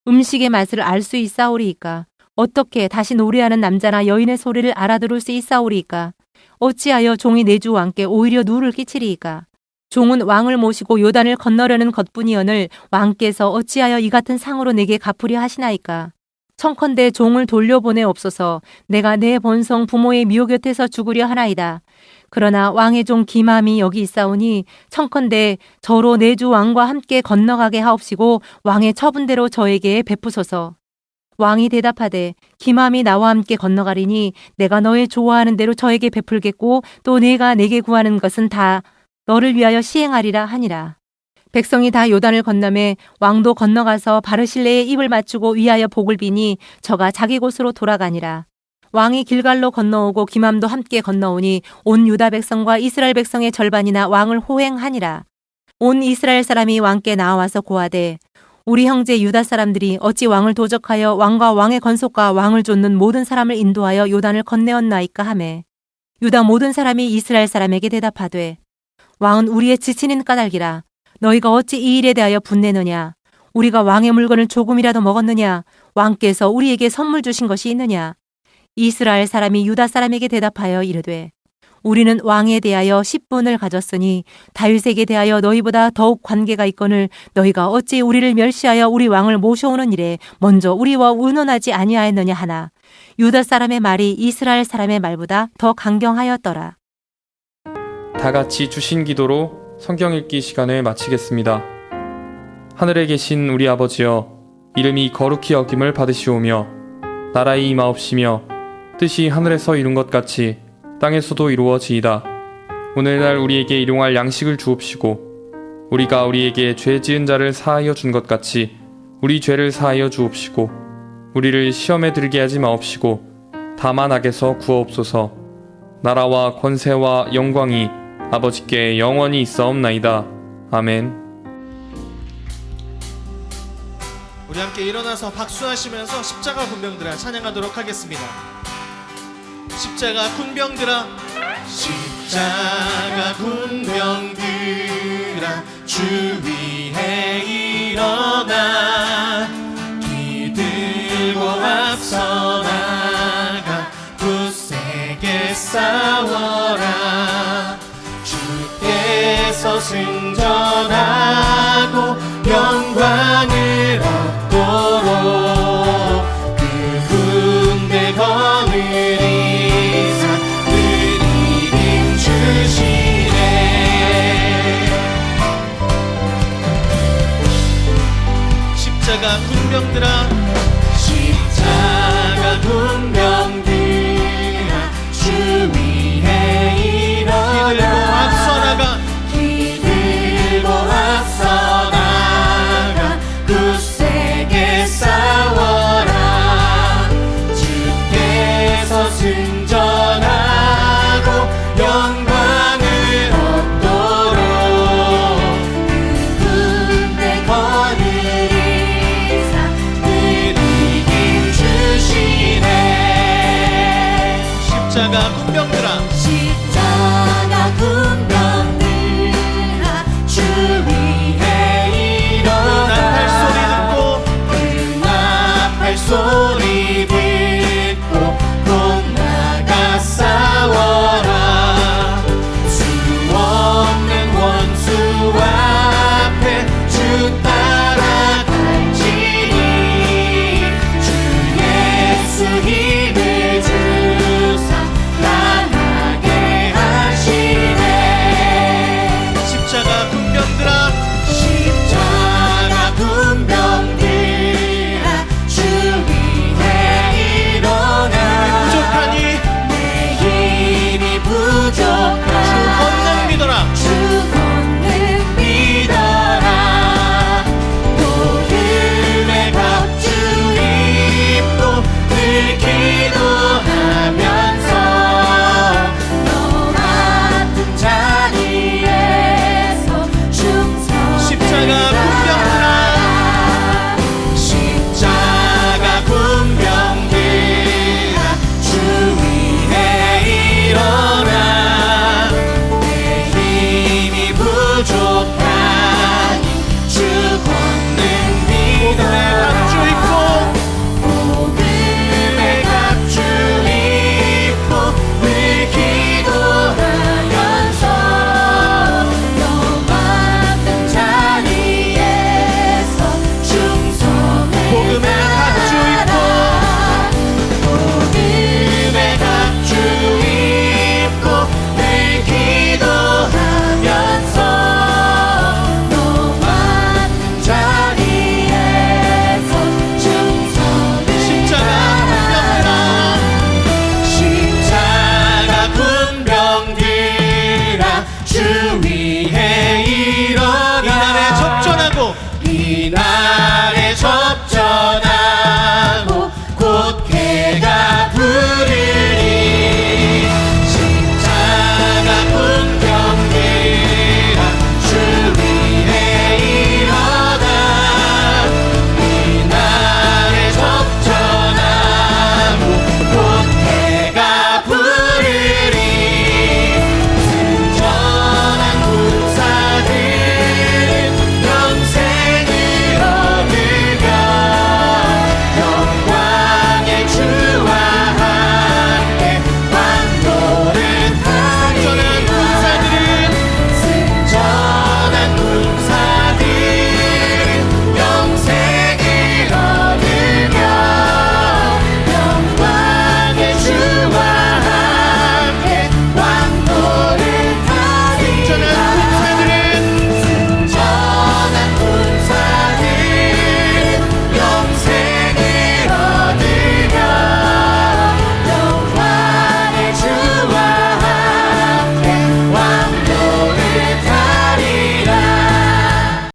음식의 맛을 알 수 있사오리이까. 어떻게 다시 노래하는 남자나 여인의 소리를 알아들을 수 있사오리이까. 어찌하여 종이 내 주 왕께 오히려 누를 끼치리이까. 종은 왕을 모시고 요단을 건너려는 것뿐이언을 왕께서 어찌하여 이 같은 상으로 내게 갚으려 하시나이까. 청컨대 종을 돌려보내옵소서. 내가 내 본성 부모의 미호 곁에서 죽으려 하나이다. 그러나 왕의 종 기맘이 여기 있사오니 청컨대 저로 내 주 왕과 함께 건너가게 하옵시고 왕의 처분대로 저에게 베푸소서. 왕이 대답하되 기맘이 나와 함께 건너가리니 내가 너의 좋아하는 대로 저에게 베풀겠고 또 내가 내게 구하는 것은 다 너를 위하여 시행하리라 하니라. 백성이 다 요단을 건너매 왕도 건너가서 바르실레의 입을 맞추고 위하여 복을 비니 저가 자기 곳으로 돌아가니라. 왕이 길갈로 건너오고 기맘도 함께 건너오니 온 유다 백성과 이스라엘 백성의 절반이나 왕을 호행하니라. 온 이스라엘 사람이 왕께 나와서 고하되 우리 형제 유다 사람들이 어찌 왕을 도적하여 왕과 왕의 건속과 왕을 쫓는 모든 사람을 인도하여 요단을 건네었나이까 하매 유다 모든 사람이 이스라엘 사람에게 대답하되 왕은 우리의 지친인 까닭이라. 너희가 어찌 이 일에 대하여 분내느냐. 우리가 왕의 물건을 조금이라도 먹었느냐. 왕께서 우리에게 선물 주신 것이 있느냐. 이스라엘 사람이 유다 사람에게 대답하여 이르되 우리는 왕에 대하여 10분을 가졌으니 다윗에게 대하여 너희보다 더욱 관계가 있거늘 너희가 어찌 우리를 멸시하여 우리 왕을 모셔오는 일에 먼저 우리와 의논하지 아니하였느냐 하나 유다 사람의 말이 이스라엘 사람의 말보다 더 강경하였더라. 다 같이 주신 기도로 성경 읽기 시간을 마치겠습니다. 하늘에 계신 우리 아버지여, 이름이 거룩히 여김을 받으시오며 나라의 임하옵시며 뜻이 하늘에서 이룬 것 같이 땅에서도 이루어지이다. 오늘날 우리에게 일용할 양식을 주옵시고 우리가 우리에게 죄 지은 자를 사하여 준 것 같이 우리 죄를 사하여 주옵시고 우리를 시험에 들게 하지 마옵시고 다만 악에서 구하옵소서. 나라와 권세와 영광이 아버지께 영원히 있사옵나이다. 아멘. 우리 함께 일어나서 박수하시면서 십자가 군병들아 찬양하도록 하겠습니다. 십자가 군병들아, 십자가 군병들아, 주 위에 일어나 뒤들고 앞서 나가 굳세게 싸워라. 주께서 승전하고 영광을